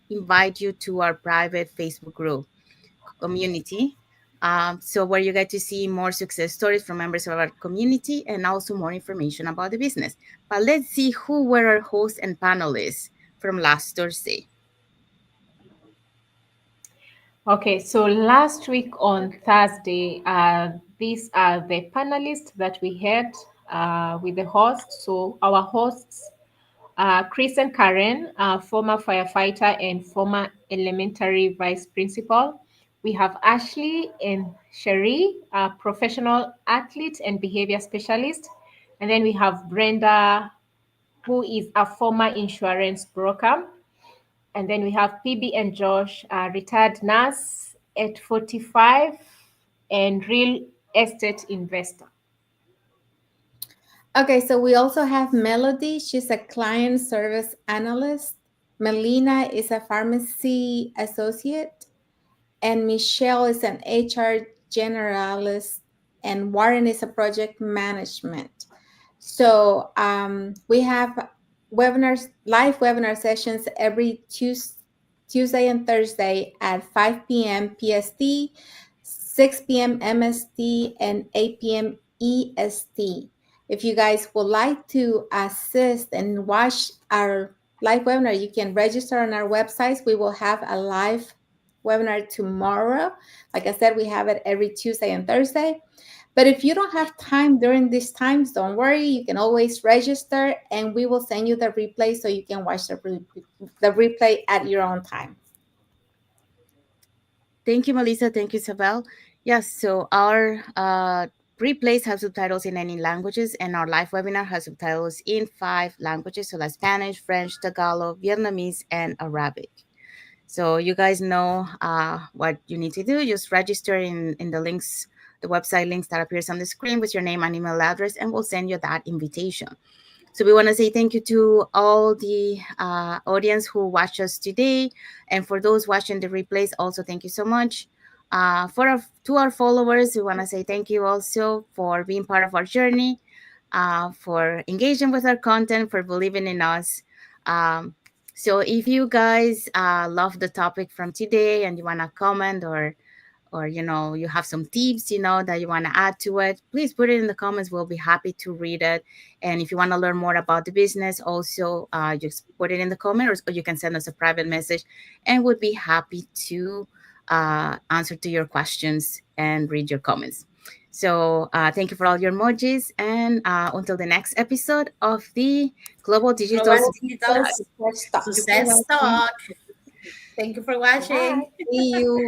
invite you to our private Facebook group community. So where you get to see more success stories from members of our community and also more information about the business. But let's see who were our hosts and panelists from last Thursday. Okay, so last week on Thursday, these are the panelists that we had with the hosts. So our hosts, Chris and Karen, former firefighter and former elementary vice principal. We have Ashley and Cherie, professional athlete and behavior specialist. And then we have Brenda, who is a former insurance broker. And then we have PB and Josh, a retired nurse at 45 and real estate investor. Okay, so we also have Melody. She's a client service analyst. Melina is a pharmacy associate. And Michelle is an HR generalist. And Warren is a project management. So we have live webinar sessions every Tuesday and Thursday at 5 p.m. PST, 6 p.m. MST, and 8 p.m. EST. If you guys would like to assist and watch our live webinar, you can register on our websites. We will have a live webinar tomorrow. Like I said, we have it every Tuesday and Thursday. But if you don't have time during these times, don't worry. You can always register and we will send you the replay so you can watch the replay at your own time. Thank you, Melissa. Thank you, Isabel. Yes, so our replays have subtitles in any languages, and our live webinar has subtitles in 5 languages, so like Spanish, French, Tagalog, Vietnamese, and Arabic. So you guys know what you need to do. Just register in the links, the website links that appears on the screen with your name and email address, and we'll send you that invitation. So we want to say thank you to all the audience who watched us today. And for those watching the replays, also thank you so much. To our followers, we want to say thank you also for being part of our journey, for engaging with our content, for believing in us. So if you guys love the topic from today and you want to comment or you have some tips that you want to add to it, please put it in the comments. We'll be happy to read it. And if you want to learn more about the business, also just put it in the comment, or you can send us a private message and we'd be happy to answer to your questions and read your comments. So thank you for all your emojis, and until the next episode of the Global Digital Success Talk. Thank you for watching. Bye. See you.